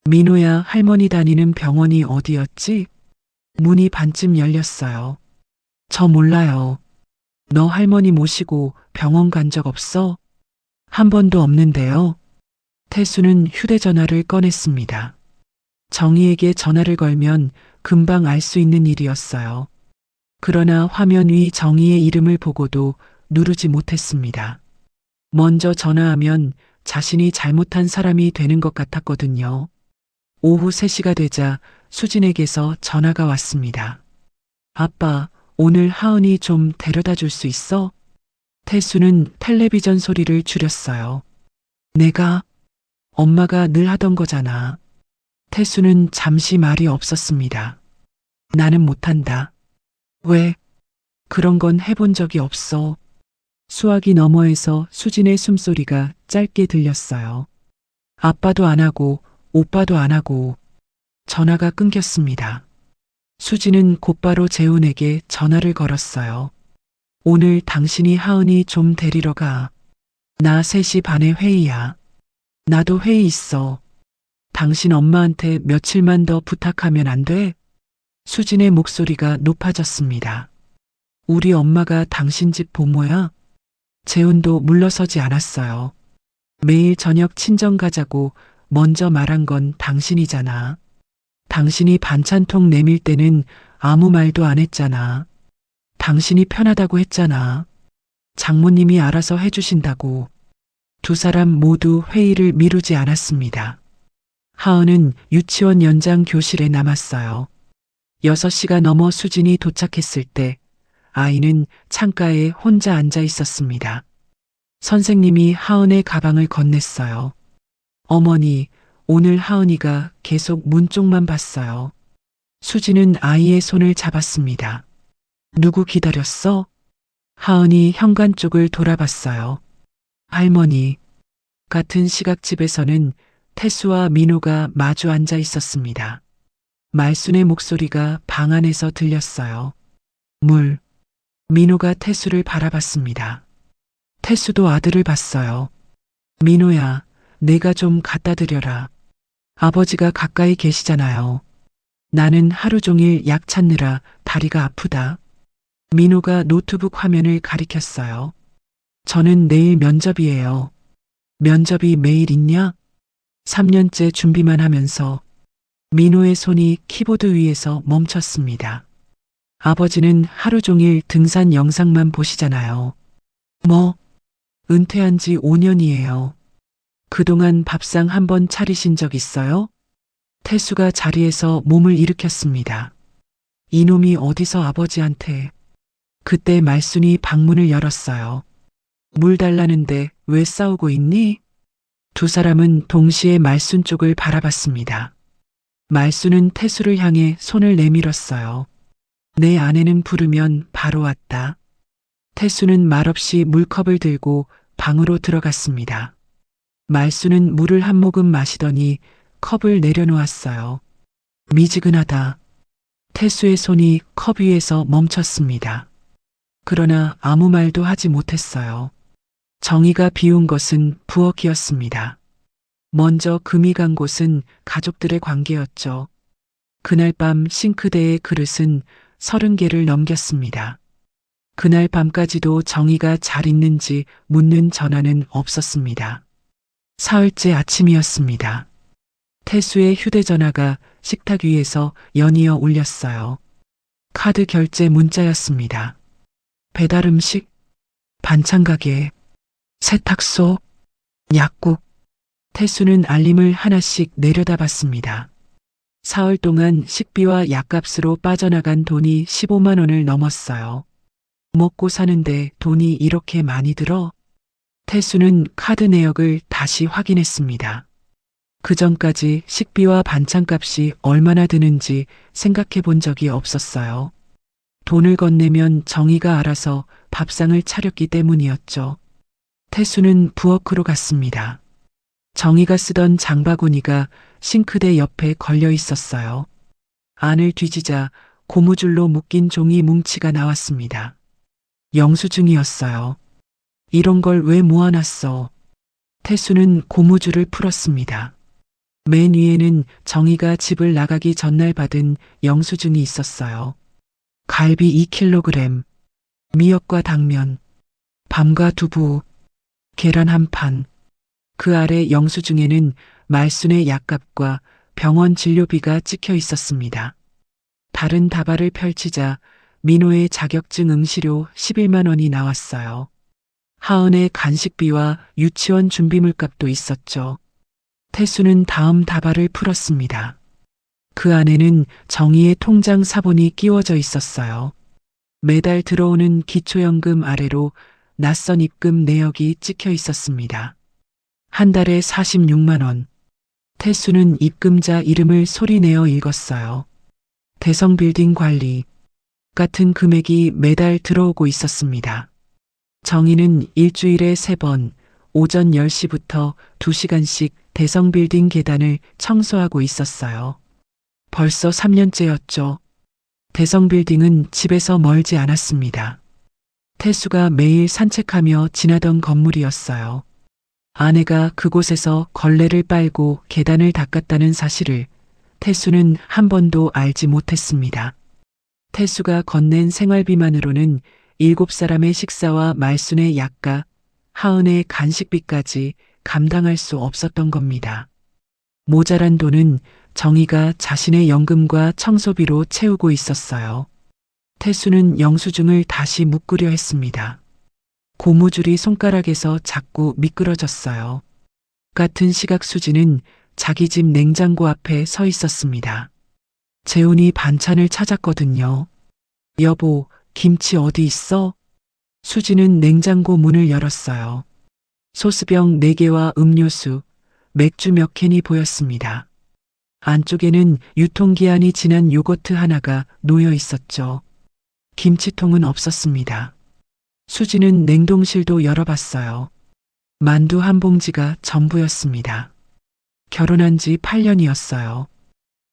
Speaker 2: 민호야, 할머니 다니는 병원이 어디였지? 문이 반쯤 열렸어요. 저 몰라요. 너 할머니 모시고 병원 간 적 없어? 한 번도 없는데요. 태수는 휴대전화를 꺼냈습니다. 정희에게 전화를 걸면 금방 알 수 있는 일이었어요. 그러나 화면 위 정희의 이름을 보고도 누르지 못했습니다. 먼저 전화하면 자신이 잘못한 사람이 되는 것 같았거든요. 오후 3시가 되자 수진에게서 전화가 왔습니다. 아빠, 오늘 하은이 좀 데려다 줄 수 있어? 태수는 텔레비전 소리를 줄였어요. 내가? 엄마가 늘 하던 거잖아. 태수는 잠시 말이 없었습니다. 나는 못한다. 왜? 그런 건 해본 적이 없어. 수화기 너머에서 수진의 숨소리가 짧게 들렸어요. 아빠도 안 하고 오빠도 안 하고. 전화가 끊겼습니다. 수진은 곧바로 재훈에게 전화를 걸었어요. 오늘 당신이 하은이 좀 데리러 가. 나 3시 반에 회의야. 나도 회의 있어. 당신 엄마한테 며칠만 더 부탁하면 안 돼? 수진의 목소리가 높아졌습니다. 우리 엄마가 당신 집 보모야? 재훈도 물러서지 않았어요. 매일 저녁 친정 가자고 먼저 말한 건 당신이잖아. 당신이 반찬통 내밀 때는 아무 말도 안 했잖아. 당신이 편하다고 했잖아. 장모님이 알아서 해주신다고. 두 사람 모두 회의를 미루지 않았습니다. 하은은 유치원 연장 교실에 남았어요. 6시가 넘어 수진이 도착했을 때 아이는 창가에 혼자 앉아 있었습니다. 선생님이 하은의 가방을 건넸어요. 어머니, 오늘 하은이가 계속 문 쪽만 봤어요. 수진은 아이의 손을 잡았습니다. 누구 기다렸어? 하은이 현관 쪽을 돌아봤어요. 할머니. 같은 시각집에서는 태수와 민호가 마주 앉아 있었습니다. 말순의 목소리가 방 안에서 들렸어요. 물. 민호가 태수를 바라봤습니다. 태수도 아들을 봤어요. 민호야, 내가 좀 갖다 드려라. 아버지가 가까이 계시잖아요. 나는 하루 종일 약 찾느라 다리가 아프다. 민호가 노트북 화면을 가리켰어요. 저는 내일 면접이에요. 면접이 매일 있냐? 3년째 준비만 하면서. 민호의 손이 키보드 위에서 멈췄습니다. 아버지는 하루 종일 등산 영상만 보시잖아요. 뭐? 은퇴한 지 5년이에요. 그동안 밥상 한 번 차리신 적 있어요? 태수가 자리에서 몸을 일으켰습니다. 이놈이 어디서 아버지한테. 그때 말순이 방문을 열었어요. 물 달라는데 왜 싸우고 있니? 두 사람은 동시에 말순 쪽을 바라봤습니다. 말순은 태수를 향해 손을 내밀었어요. 내 아내는 부르면 바로 왔다. 태수는 말없이 물컵을 들고 방으로 들어갔습니다. 말순은 물을 한 모금 마시더니 컵을 내려놓았어요. 미지근하다. 태수의 손이 컵 위에서 멈췄습니다. 그러나 아무 말도 하지 못했어요. 정희가 비운 것은 부엌이었습니다. 먼저 금이 간 곳은 가족들의 관계였죠. 그날 밤 싱크대의 그릇은 30개를 넘겼습니다. 그날 밤까지도 정희가 잘 있는지 묻는 전화는 없었습니다. 사흘째 아침이었습니다. 태수의 휴대전화가 식탁 위에서 연이어 울렸어요. 카드 결제 문자였습니다. 배달 음식, 반찬 가게, 세탁소, 약국. 태수는 알림을 하나씩 내려다봤습니다. 사흘 동안 식비와 약값으로 빠져나간 돈이 15만 원을 넘었어요. 먹고 사는데 돈이 이렇게 많이 들어? 태수는 카드 내역을 다시 확인했습니다. 그 전까지 식비와 반찬값이 얼마나 드는지 생각해 본 적이 없었어요. 돈을 건네면 정희가 알아서 밥상을 차렸기 때문이었죠. 태수는 부엌으로 갔습니다. 정희가 쓰던 장바구니가 싱크대 옆에 걸려 있었어요. 안을 뒤지자 고무줄로 묶인 종이 뭉치가 나왔습니다. 영수증이었어요. 이런 걸 왜 모아놨어? 태수는 고무줄을 풀었습니다. 맨 위에는 정희가 집을 나가기 전날 받은 영수증이 있었어요. 갈비 2kg, 미역과 당면, 밤과 두부, 계란 한 판. 그 아래 영수증에는 말순의 약값과 병원 진료비가 찍혀 있었습니다. 다른 다발을 펼치자 민호의 자격증 응시료 11만 원이 나왔어요. 하은의 간식비와 유치원 준비물값도 있었죠. 태수는 다음 다발을 풀었습니다. 그 안에는 정희의 통장 사본이 끼워져 있었어요. 매달 들어오는 기초연금 아래로 낯선 입금 내역이 찍혀 있었습니다. 한 달에 46만 원. 태수는 입금자 이름을 소리내어 읽었어요. 대성빌딩 관리. 같은 금액이 매달 들어오고 있었습니다. 정희는 일주일에 3번, 오전 10시부터 2시간씩 대성빌딩 계단을 청소하고 있었어요. 벌써 3년째였죠. 대성빌딩은 집에서 멀지 않았습니다. 태수가 매일 산책하며 지나던 건물이었어요. 아내가 그곳에서 걸레를 빨고 계단을 닦았다는 사실을 태수는 한 번도 알지 못했습니다. 태수가 건넨 생활비만으로는 7사람의 식사와 말순의 약과 하은의 간식비까지 감당할 수 없었던 겁니다. 모자란 돈은 정희가 자신의 연금과 청소비로 채우고 있었어요. 태수는 영수증을 다시 묶으려 했습니다. 고무줄이 손가락에서 자꾸 미끄러졌어요. 같은 시각 수지는 자기 집 냉장고 앞에 서 있었습니다. 재훈이 반찬을 찾았거든요. 여보, 김치 어디 있어? 수지는 냉장고 문을 열었어요. 소스병 4개와 음료수, 맥주 몇 캔이 보였습니다. 안쪽에는 유통기한이 지난 요거트 하나가 놓여 있었죠. 김치통은 없었습니다. 수지는 냉동실도 열어봤어요. 만두 한 봉지가 전부였습니다. 결혼한 지 8년이었어요.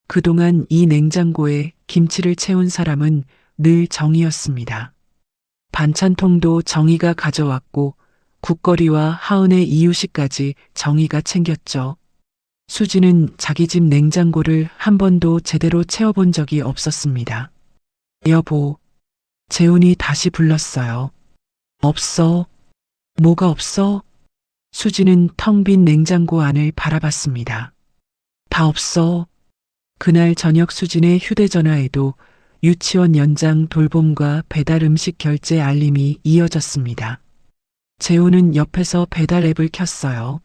Speaker 2: 그동안 이 냉장고에 김치를 채운 사람은 늘 정희였습니다. 반찬통도 정희가 가져왔고 국거리와 하은의 이유식까지 정희가 챙겼죠. 수지는 자기 집 냉장고를 한 번도 제대로 채워본 적이 없었습니다. 여보, 재훈이 다시 불렀어요. 없어. 뭐가 없어? 수지는 텅 빈 냉장고 안을 바라봤습니다. 다 없어. 그날 저녁 수진의 휴대전화에도 유치원 연장 돌봄과 배달 음식 결제 알림이 이어졌습니다. 재훈은 옆에서 배달 앱을 켰어요.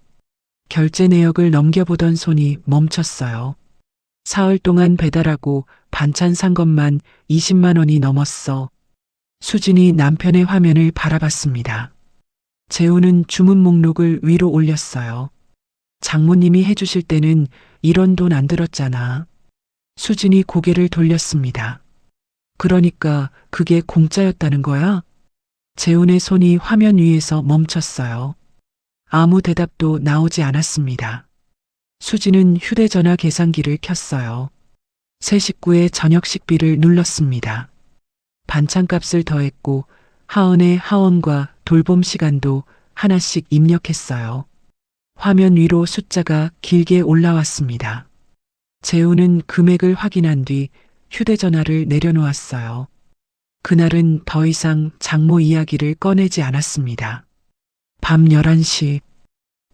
Speaker 2: 결제 내역을 넘겨보던 손이 멈췄어요. 사흘 동안 배달하고 반찬 산 것만 20만 원이 넘었어. 수진이 남편의 화면을 바라봤습니다. 재훈은 주문 목록을 위로 올렸어요. 장모님이 해주실 때는 이런 돈 안 들었잖아. 수진이 고개를 돌렸습니다. 그러니까 그게 공짜였다는 거야? 재훈의 손이 화면 위에서 멈췄어요. 아무 대답도 나오지 않았습니다. 수진은 휴대전화 계산기를 켰어요. 새 식구의 저녁 식비를 눌렀습니다. 반찬값을 더했고 하은의 하원과 돌봄 시간도 하나씩 입력했어요. 화면 위로 숫자가 길게 올라왔습니다. 재훈은 금액을 확인한 뒤 휴대전화를 내려놓았어요. 그날은 더 이상 장모 이야기를 꺼내지 않았습니다. 밤 11시,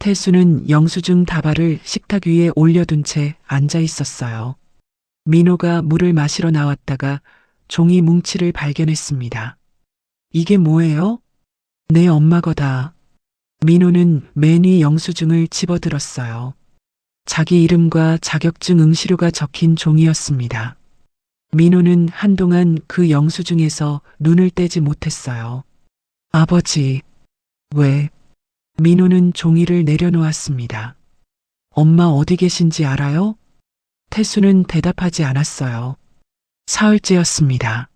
Speaker 2: 태수는 영수증 다발을 식탁 위에 올려둔 채 앉아 있었어요. 민호가 물을 마시러 나왔다가 종이 뭉치를 발견했습니다. 이게 뭐예요? 내 엄마 거다. 민호는 맨 위 영수증을 집어들었어요. 자기 이름과 자격증 응시료가 적힌 종이였습니다. 민호는 한동안 그 영수증에서 눈을 떼지 못했어요. 아버지, 왜? 민호는 종이를 내려놓았습니다. 엄마 어디 계신지 알아요? 태수는 대답하지 않았어요. 사흘째였습니다.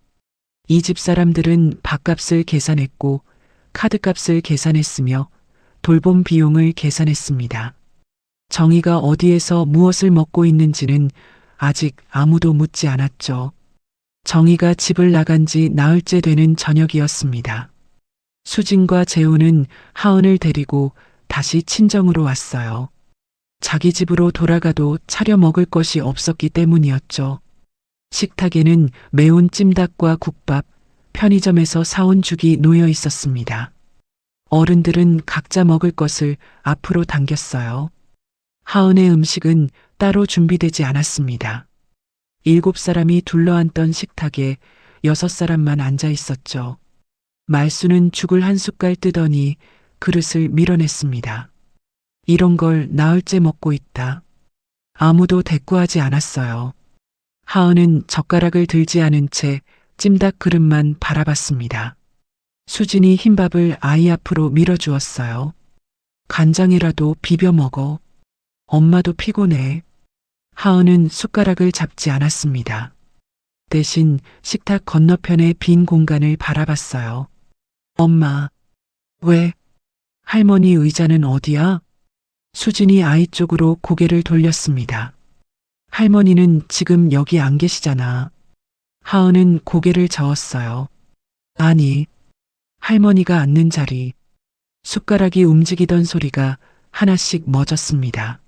Speaker 2: 이 집 사람들은 밥값을 계산했고 카드값을 계산했으며 돌봄 비용을 계산했습니다. 정희가 어디에서 무엇을 먹고 있는지는 아직 아무도 묻지 않았죠. 정희가 집을 나간 지 나흘째 되는 저녁이었습니다. 수진과 재우는 하은을 데리고 다시 친정으로 왔어요. 자기 집으로 돌아가도 차려 먹을 것이 없었기 때문이었죠. 식탁에는 매운 찜닭과 국밥, 편의점에서 사온 죽이 놓여 있었습니다. 어른들은 각자 먹을 것을 앞으로 당겼어요. 하은의 음식은 따로 준비되지 않았습니다. 7사람이 둘러앉던 식탁에 6사람만 앉아 있었죠. 말수는 죽을 한 숟갈 뜨더니 그릇을 밀어냈습니다. 이런 걸 나흘째 먹고 있다. 아무도 대꾸하지 않았어요. 하은은 젓가락을 들지 않은 채 찜닭 그릇만 바라봤습니다. 수진이 흰밥을 아이 앞으로 밀어주었어요. 간장이라도 비벼 먹어. 엄마도 피곤해. 하은은 숟가락을 잡지 않았습니다. 대신 식탁 건너편의 빈 공간을 바라봤어요. 엄마, 왜? 할머니 의자는 어디야? 수진이 아이 쪽으로 고개를 돌렸습니다. 할머니는 지금 여기 안 계시잖아. 하은은 고개를 저었어요. 아니, 할머니가 앉는 자리. 숟가락이 움직이던 소리가 하나씩 멎었습니다.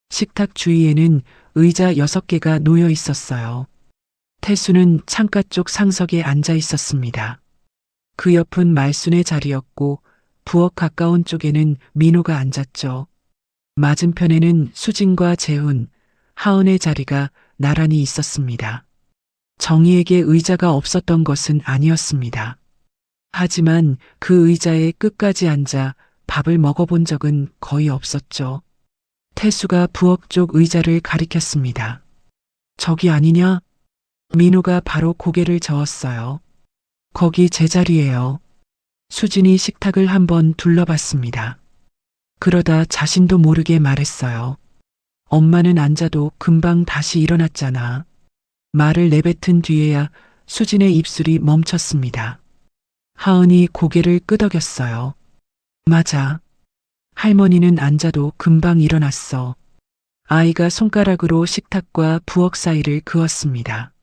Speaker 2: 식탁 주위에는 의자 6개가 놓여 있었어요. 태수는 창가 쪽 상석에 앉아 있었습니다. 그 옆은 말순의 자리였고 부엌 가까운 쪽에는 민호가 앉았죠. 맞은편에는 수진과 재훈, 하은의 자리가 나란히 있었습니다. 정희에게 의자가 없었던 것은 아니었습니다. 하지만 그 의자에 끝까지 앉아 밥을 먹어본 적은 거의 없었죠. 태수가 부엌 쪽 의자를 가리켰습니다. 저기 아니냐? 민호가 바로 고개를 저었어요. 거기 제 자리예요. 수진이 식탁을 한번 둘러봤습니다. 그러다 자신도 모르게 말했어요. 엄마는 앉아도 금방 다시 일어났잖아. 말을 내뱉은 뒤에야 수진의 입술이 멈췄습니다. 하은이 고개를 끄덕였어요. 맞아. 할머니는 앉아도 금방 일어났어. 아이가 손가락으로 식탁과 부엌 사이를 그었습니다.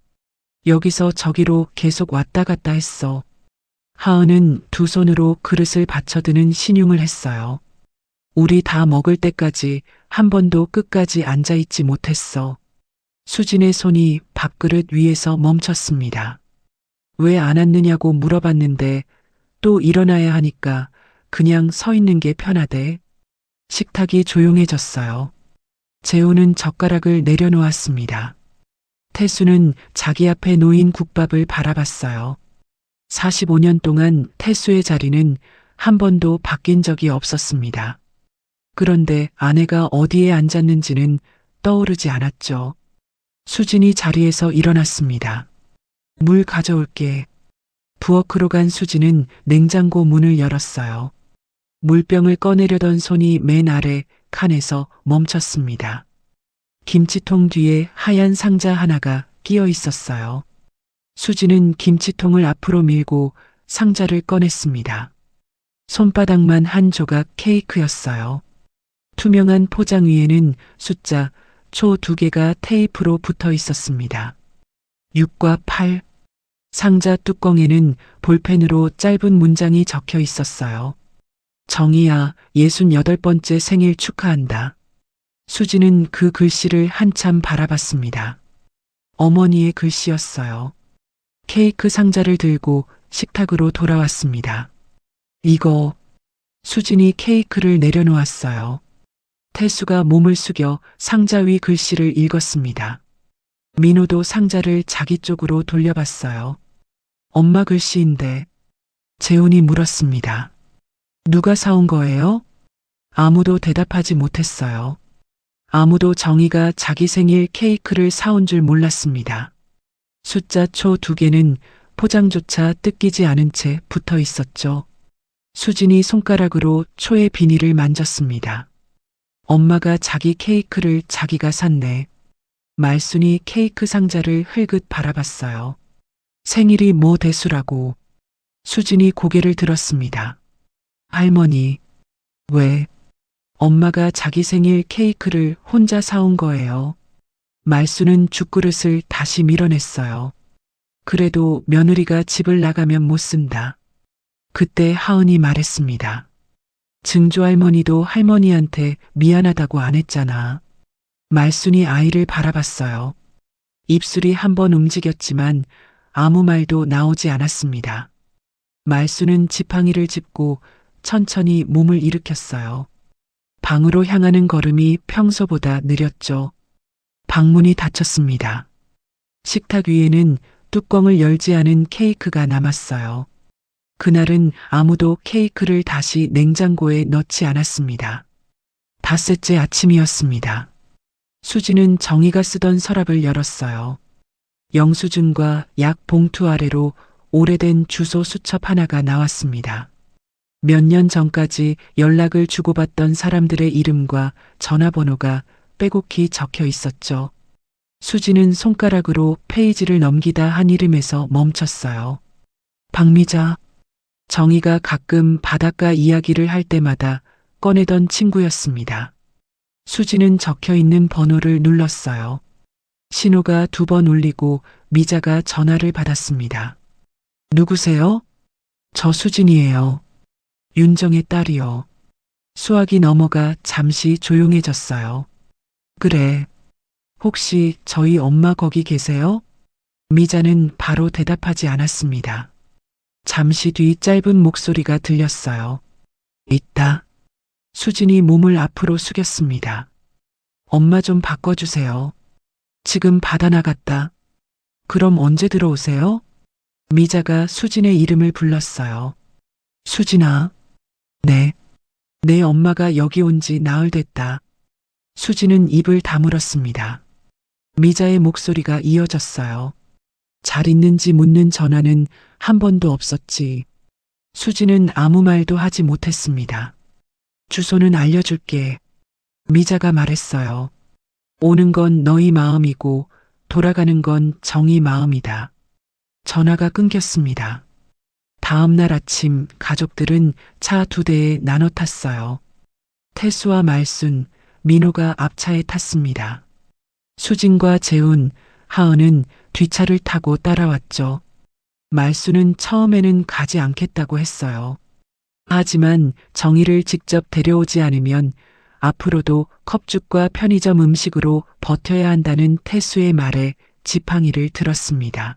Speaker 2: 여기서 저기로 계속 왔다 갔다 했어. 하은은 두 손으로 그릇을 받쳐드는 신용을 했어요. 우리 다 먹을 때까지 한 번도 끝까지 앉아있지 못했어. 수진의 손이 밥그릇 위에서 멈췄습니다. 왜 안 앉느냐고 물어봤는데 또 일어나야 하니까 그냥 서 있는 게 편하대. 식탁이 조용해졌어요. 재우는 젓가락을 내려놓았습니다. 태수는 자기 앞에 놓인 국밥을 바라봤어요. 45년 동안 태수의 자리는 한 번도 바뀐 적이 없었습니다. 그런데 아내가 어디에 앉았는지는 떠오르지 않았죠. 수진이 자리에서 일어났습니다. 물 가져올게. 부엌으로 간 수진은 냉장고 문을 열었어요. 물병을 꺼내려던 손이 맨 아래 칸에서 멈췄습니다. 김치통 뒤에 하얀 상자 하나가 끼어 있었어요. 수진은 김치통을 앞으로 밀고 상자를 꺼냈습니다. 손바닥만 한 조각 케이크였어요. 투명한 포장 위에는 숫자 초 2개가 테이프로 붙어 있었습니다. 6과 8. 상자 뚜껑에는 볼펜으로 짧은 문장이 적혀 있었어요. 정희야, 68번째 생일 축하한다. 수진은 그 글씨를 한참 바라봤습니다. 어머니의 글씨였어요. 케이크 상자를 들고 식탁으로 돌아왔습니다. 이거, 수진이 케이크를 내려놓았어요. 태수가 몸을 숙여 상자 위 글씨를 읽었습니다. 민호도 상자를 자기 쪽으로 돌려봤어요. 엄마 글씨인데, 재훈이 물었습니다. 누가 사온 거예요? 아무도 대답하지 못했어요. 아무도 정희가 자기 생일 케이크를 사온 줄 몰랐습니다. 숫자 초 2개는 포장조차 뜯기지 않은 채 붙어 있었죠. 수진이 손가락으로 초의 비닐을 만졌습니다. 엄마가 자기 케이크를 자기가 샀네. 말순이 케이크 상자를 흘긋 바라봤어요. 생일이 뭐 대수라고. 수진이 고개를 들었습니다. 할머니, 왜? 엄마가 자기 생일 케이크를 혼자 사온 거예요. 말순은 죽그릇을 다시 밀어냈어요. 그래도 며느리가 집을 나가면 못 쓴다. 그때 하은이 말했습니다. 증조할머니도 할머니한테 미안하다고 안 했잖아. 말순이 아이를 바라봤어요. 입술이 한번 움직였지만 아무 말도 나오지 않았습니다. 말순은 지팡이를 짚고 천천히 몸을 일으켰어요. 방으로 향하는 걸음이 평소보다 느렸죠. 방문이 닫혔습니다. 식탁 위에는 뚜껑을 열지 않은 케이크가 남았어요. 그날은 아무도 케이크를 다시 냉장고에 넣지 않았습니다. 닷새째 아침이었습니다. 수지는 정희가 쓰던 서랍을 열었어요. 영수증과 약 봉투 아래로 오래된 주소 수첩 하나가 나왔습니다. 몇 년 전까지 연락을 주고받던 사람들의 이름과 전화번호가 빼곡히 적혀 있었죠. 수지는 손가락으로 페이지를 넘기다 한 이름에서 멈췄어요. 박미자. 정희가 가끔 바닷가 이야기를 할 때마다 꺼내던 친구였습니다. 수지는 적혀 있는 번호를 눌렀어요. 신호가 2번 울리고 미자가 전화를 받았습니다. 누구세요? 저 수진이에요. 윤정의 딸이요. 수화기 넘어가 잠시 조용해졌어요. 그래. 혹시 저희 엄마 거기 계세요? 미자는 바로 대답하지 않았습니다. 잠시 뒤 짧은 목소리가 들렸어요. 있다. 수진이 몸을 앞으로 숙였습니다. 엄마 좀 바꿔주세요. 지금 받아 나갔다. 그럼 언제 들어오세요? 미자가 수진의 이름을 불렀어요. 수진아. 네. 내 엄마가 여기 온 지 나흘 됐다. 수진은 입을 다물었습니다. 미자의 목소리가 이어졌어요. 잘 있는지 묻는 전화는 한 번도 없었지. 수진은 아무 말도 하지 못했습니다. 주소는 알려줄게. 미자가 말했어요. 오는 건 너희 마음이고 돌아가는 건 정희 마음이다. 전화가 끊겼습니다. 다음 날 아침 가족들은 차 2대에 나눠 탔어요. 태수와 말순, 민호가 앞차에 탔습니다. 수진과 재훈, 하은은 뒷차를 타고 따라왔죠. 말순은 처음에는 가지 않겠다고 했어요. 하지만 정희를 직접 데려오지 않으면 앞으로도 컵죽과 편의점 음식으로 버텨야 한다는 태수의 말에 지팡이를 들었습니다.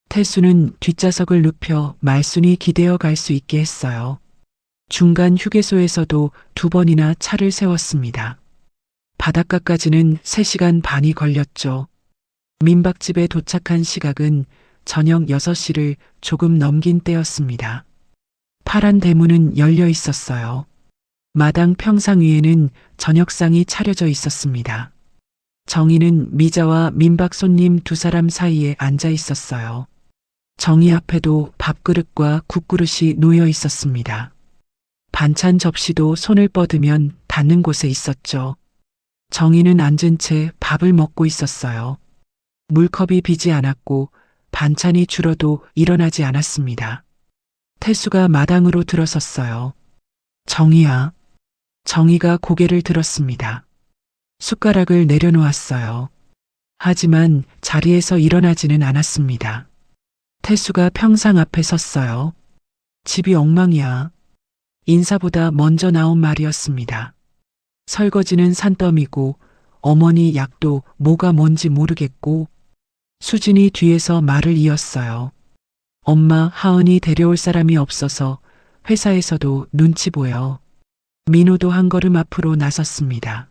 Speaker 2: 태수는 뒷좌석을 눕혀 말순이 기대어 갈 수 있게 했어요. 중간 휴게소에서도 2번이나 차를 세웠습니다. 바닷가까지는 3시간 반이 걸렸죠. 민박집에 도착한 시각은 저녁 6시를 조금 넘긴 때였습니다. 파란 대문은 열려 있었어요. 마당 평상 위에는 저녁상이 차려져 있었습니다. 정희는 미자와 민박 손님 2사람 사이에 앉아 있었어요. 정희 앞에도 밥그릇과 국그릇이 놓여 있었습니다. 반찬 접시도 손을 뻗으면 닿는 곳에 있었죠. 정희는 앉은 채 밥을 먹고 있었어요. 물컵이 비지 않았고 반찬이 줄어도 일어나지 않았습니다. 태수가 마당으로 들어섰어요. 정희야. 정희가 고개를 들었습니다. 숟가락을 내려놓았어요. 하지만 자리에서 일어나지는 않았습니다. 태수가 평상 앞에 섰어요. 집이 엉망이야. 인사보다 먼저 나온 말이었습니다. 설거지는 산더미고 어머니 약도 뭐가 뭔지 모르겠고 수진이 뒤에서 말을 이었어요. 엄마, 하은이 데려올 사람이 없어서 회사에서도 눈치 보여. 민호도 한 걸음 앞으로 나섰습니다.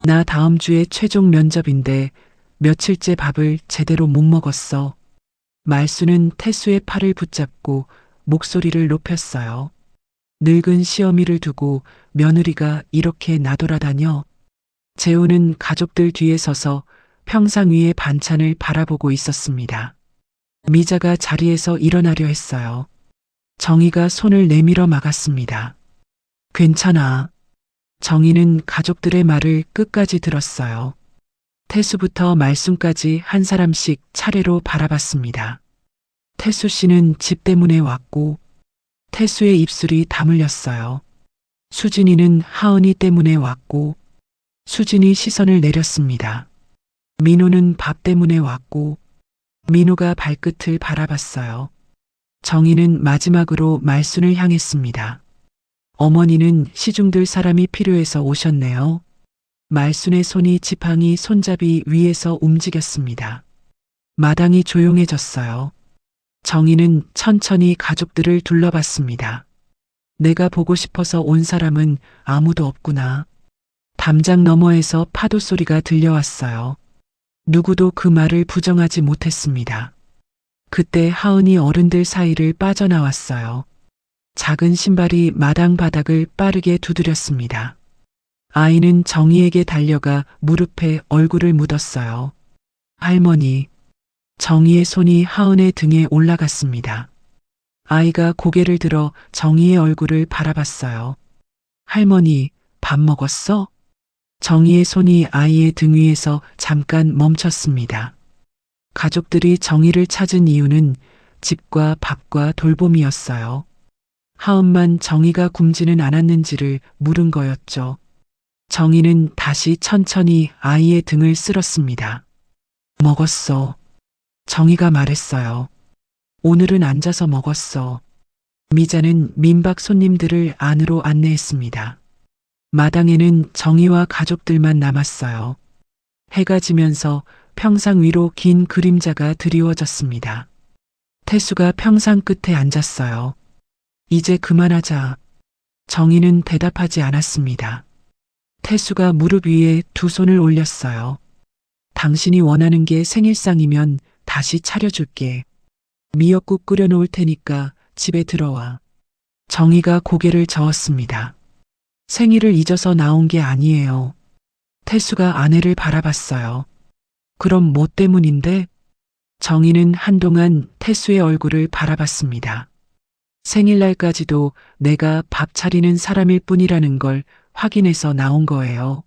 Speaker 2: 나 다음 주에 최종 면접인데 며칠째 밥을 제대로 못 먹었어. 말수는 태수의 팔을 붙잡고 목소리를 높였어요. 늙은 시어미를 두고 며느리가 이렇게 나돌아다녀. 재호는 가족들 뒤에 서서 평상 위의 반찬을 바라보고 있었습니다. 미자가 자리에서 일어나려 했어요. 정희가 손을 내밀어 막았습니다. 괜찮아. 정희는 가족들의 말을 끝까지 들었어요. 태수부터 말순까지 한 사람씩 차례로 바라봤습니다. 태수 씨는 집 때문에 왔고, 태수의 입술이 다물렸어요. 수진이는 하은이 때문에 왔고, 수진이 시선을 내렸습니다. 민호는 밥 때문에 왔고, 민호가 발끝을 바라봤어요. 정희는 마지막으로 말순을 향했습니다. 어머니는 시중들 사람이 필요해서 오셨네요. 말순의 손이 지팡이 손잡이 위에서 움직였습니다. 마당이 조용해졌어요. 정희는 천천히 가족들을 둘러봤습니다. 내가 보고 싶어서 온 사람은 아무도 없구나. 담장 너머에서 파도 소리가 들려왔어요. 누구도 그 말을 부정하지 못했습니다. 그때 하은이 어른들 사이를 빠져나왔어요. 작은 신발이 마당 바닥을 빠르게 두드렸습니다. 아이는 정희에게 달려가 무릎에 얼굴을 묻었어요. 할머니. 정희의 손이 하은의 등에 올라갔습니다. 아이가 고개를 들어 정희의 얼굴을 바라봤어요. 할머니, 밥 먹었어? 정희의 손이 아이의 등 위에서 잠깐 멈췄습니다. 가족들이 정희를 찾은 이유는 집과 밥과 돌봄이었어요. 하은만 정희가 굶지는 않았는지를 물은 거였죠. 정희는 다시 천천히 아이의 등을 쓸었습니다. 먹었어. 정희가 말했어요. 오늘은 앉아서 먹었어. 미자는 민박 손님들을 안으로 안내했습니다. 마당에는 정희와 가족들만 남았어요. 해가 지면서 평상 위로 긴 그림자가 드리워졌습니다. 태수가 평상 끝에 앉았어요. 이제 그만하자. 정희는 대답하지 않았습니다. 태수가 무릎 위에 두 손을 올렸어요. 당신이 원하는 게 생일상이면 다시 차려줄게. 미역국 끓여놓을 테니까 집에 들어와. 정희가 고개를 저었습니다. 생일을 잊어서 나온 게 아니에요. 태수가 아내를 바라봤어요. 그럼 뭐 때문인데? 정희는 한동안 태수의 얼굴을 바라봤습니다. 생일날까지도 내가 밥 차리는 사람일 뿐이라는 걸 확인해서 나온 거예요.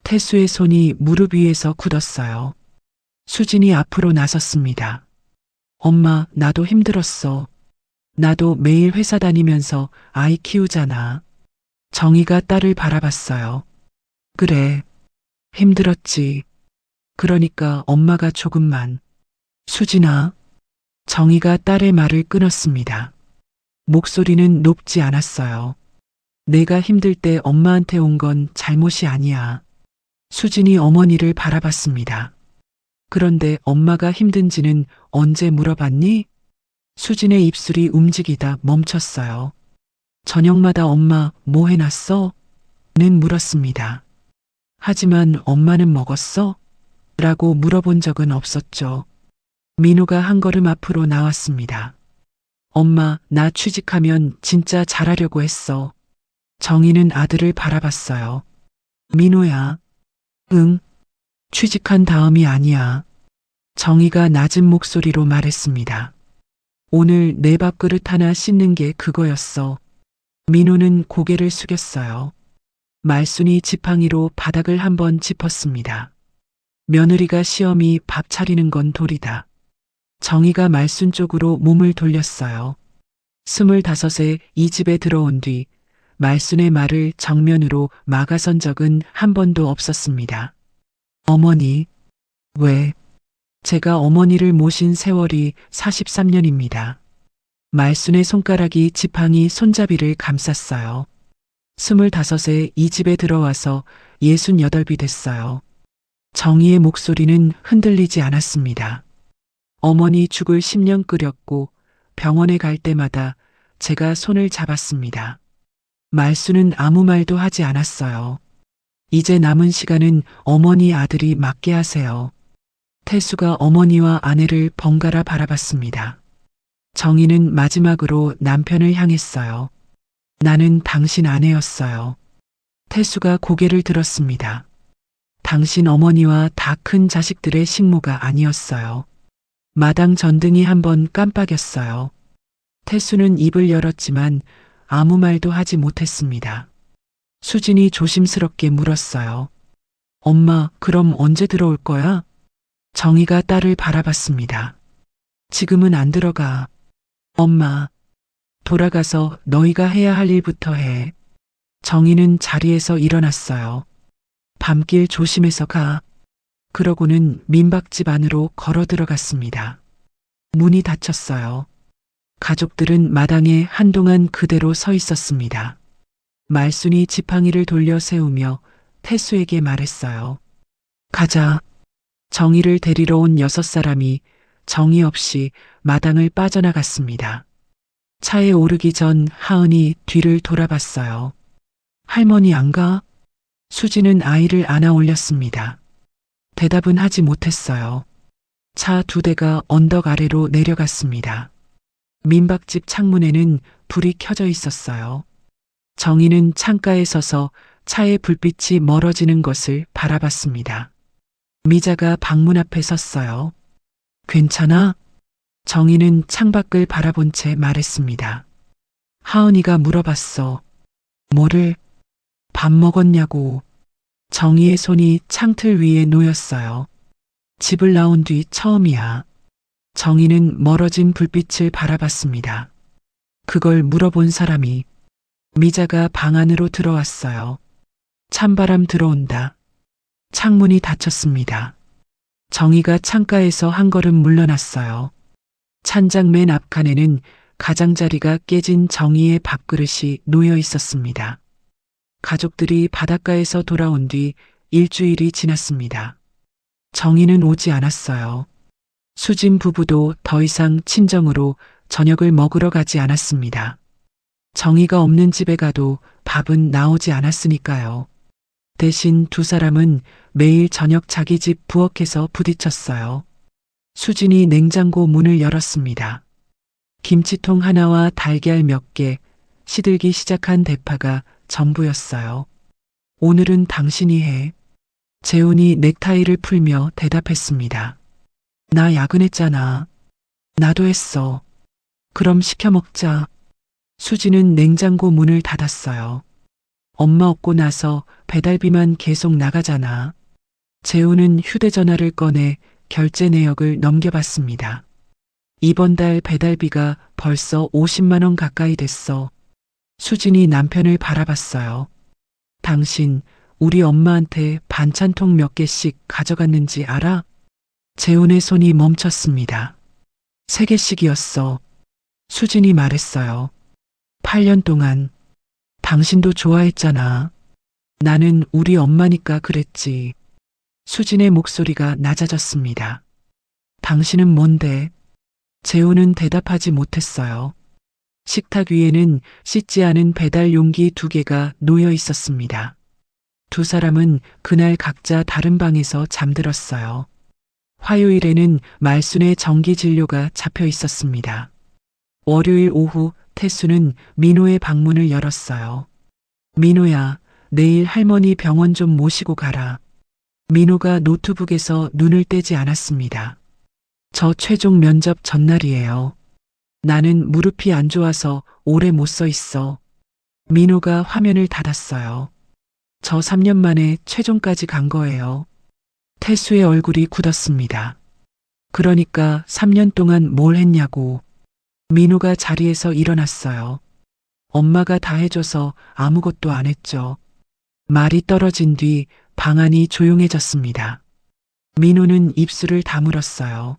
Speaker 2: 태수의 손이 무릎 위에서 굳었어요. 수진이 앞으로 나섰습니다. 엄마, 나도 힘들었어. 나도 매일 회사 다니면서 아이 키우잖아. 정희가 딸을 바라봤어요. 그래, 힘들었지. 그러니까 엄마가 조금만. 수진아. 정희가 딸의 말을 끊었습니다. 목소리는 높지 않았어요. 내가 힘들 때 엄마한테 온 건 잘못이 아니야. 수진이 어머니를 바라봤습니다. 그런데 엄마가 힘든지는 언제 물어봤니? 수진의 입술이 움직이다 멈췄어요. 저녁마다 엄마 뭐 해놨어? 는 물었습니다. 하지만 엄마는 먹었어? 라고 물어본 적은 없었죠. 민호가 한 걸음 앞으로 나왔습니다. 엄마, 나 취직하면 진짜 잘하려고 했어. 정희는 아들을 바라봤어요. 민호야. 응. 취직한 다음이 아니야. 정희가 낮은 목소리로 말했습니다. 오늘 내 밥그릇 하나 씻는 게 그거였어. 민호는 고개를 숙였어요. 말순이 지팡이로 바닥을 한번 짚었습니다. 며느리가 시어미 밥 차리는 건 도리다. 정희가 말순 쪽으로 몸을 돌렸어요. 25에 이 집에 들어온 뒤 말순의 말을 정면으로 막아선 적은 한 번도 없었습니다. 어머니, 왜? 제가 어머니를 모신 세월이 43년입니다. 말순의 손가락이 지팡이 손잡이를 감쌌어요. 25에 이 집에 들어와서 68이 됐어요. 정희의 목소리는 흔들리지 않았습니다. 어머니 죽을 10년 끓였고 병원에 갈 때마다 제가 손을 잡았습니다. 말수는 아무 말도 하지 않았어요. 이제 남은 시간은 어머니 아들이 맡게 하세요. 태수가 어머니와 아내를 번갈아 바라봤습니다. 정희는 마지막으로 남편을 향했어요. 나는 당신 아내였어요. 태수가 고개를 들었습니다. 당신 어머니와 다 큰 자식들의 식모가 아니었어요. 마당 전등이 한번 깜빡였어요. 태수는 입을 열었지만 아무 말도 하지 못했습니다. 수진이 조심스럽게 물었어요. 엄마, 그럼 언제 들어올 거야? 정희가 딸을 바라봤습니다. 지금은 안 들어가. 엄마, 돌아가서 너희가 해야 할 일부터 해. 정희는 자리에서 일어났어요. 밤길 조심해서 가. 그러고는 민박집 안으로 걸어 들어갔습니다. 문이 닫혔어요. 가족들은 마당에 한동안 그대로 서 있었습니다. 말순이 지팡이를 돌려 세우며 태수에게 말했어요. 가자. 정희를 데리러 온 6사람이 정의 없이 마당을 빠져나갔습니다. 차에 오르기 전 하은이 뒤를 돌아봤어요. 할머니 안 가? 수지는 아이를 안아 올렸습니다. 대답은 하지 못했어요. 차 2대가 언덕 아래로 내려갔습니다. 민박집 창문에는 불이 켜져 있었어요. 정희는 창가에 서서 차의 불빛이 멀어지는 것을 바라봤습니다. 미자가 방문 앞에 섰어요. 괜찮아? 정희는 창밖을 바라본 채 말했습니다. 하은이가 물어봤어. 뭐를? 밥 먹었냐고. 정희의 손이 창틀 위에 놓였어요. 집을 나온 뒤 처음이야. 정희는 멀어진 불빛을 바라봤습니다. 그걸 물어본 사람이 미자가 방 안으로 들어왔어요. 찬바람 들어온다. 창문이 닫혔습니다. 정희가 창가에서 한 걸음 물러났어요. 찬장 맨 앞칸에는 가장자리가 깨진 정희의 밥그릇이 놓여 있었습니다. 가족들이 바닷가에서 돌아온 뒤 일주일이 지났습니다. 정희는 오지 않았어요. 수진 부부도 더 이상 친정으로 저녁을 먹으러 가지 않았습니다. 정희가 없는 집에 가도 밥은 나오지 않았으니까요. 대신 2사람은 매일 저녁 자기 집 부엌에서 부딪혔어요. 수진이 냉장고 문을 열었습니다. 김치통 하나와 달걀 몇 개, 시들기 시작한 대파가 전부였어요. 오늘은 당신이 해. 재훈이 넥타이를 풀며 대답했습니다. 나 야근했잖아. 나도 했어. 그럼 시켜 먹자. 수지는 냉장고 문을 닫았어요. 엄마 없고 나서 배달비만 계속 나가잖아. 재훈은 휴대전화를 꺼내 결제 내역을 넘겨봤습니다. 이번 달 배달비가 벌써 50만 원 가까이 됐어. 수진이 남편을 바라봤어요. 당신 우리 엄마한테 반찬통 몇 개씩 가져갔는지 알아? 재훈의 손이 멈췄습니다. 3개씩이었어. 수진이 말했어요. 8년 동안. 당신도 좋아했잖아. 나는 우리 엄마니까 그랬지. 수진의 목소리가 낮아졌습니다. 당신은 뭔데? 재훈은 대답하지 못했어요. 식탁 위에는 씻지 않은 배달 용기 2개가 놓여 있었습니다. 2사람은 그날 각자 다른 방에서 잠들었어요. 화요일에는 말순의 정기 진료가 잡혀 있었습니다. 월요일 오후 태수는 민호의 방문을 열었어요. 민호야, 내일 할머니 병원 좀 모시고 가라. 민호가 노트북에서 눈을 떼지 않았습니다. 저 최종 면접 전날이에요. 나는 무릎이 안 좋아서 오래 못 서 있어. 민호가 화면을 닫았어요. 저 3년 만에 최종까지 간 거예요. 태수의 얼굴이 굳었습니다. 그러니까 3년 동안 뭘 했냐고. 민호가 자리에서 일어났어요. 엄마가 다 해줘서 아무것도 안 했죠. 말이 떨어진 뒤 방 안이 조용해졌습니다. 민호는 입술을 다물었어요.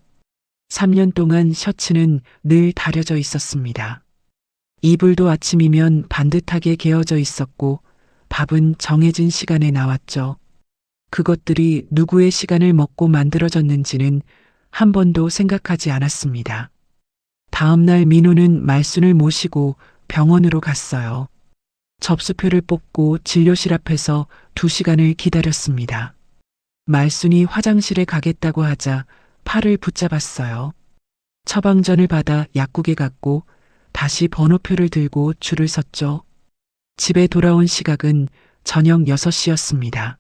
Speaker 2: 3년 동안 셔츠는 늘 다려져 있었습니다. 이불도 아침이면 반듯하게 개어져 있었고 밥은 정해진 시간에 나왔죠. 그것들이 누구의 시간을 먹고 만들어졌는지는 한 번도 생각하지 않았습니다. 다음 날 민호는 말순을 모시고 병원으로 갔어요. 접수표를 뽑고 진료실 앞에서 2시간을 기다렸습니다. 말순이 화장실에 가겠다고 하자 팔을 붙잡았어요. 처방전을 받아 약국에 갔고 다시 번호표를 들고 줄을 섰죠. 집에 돌아온 시각은 저녁 6시였습니다.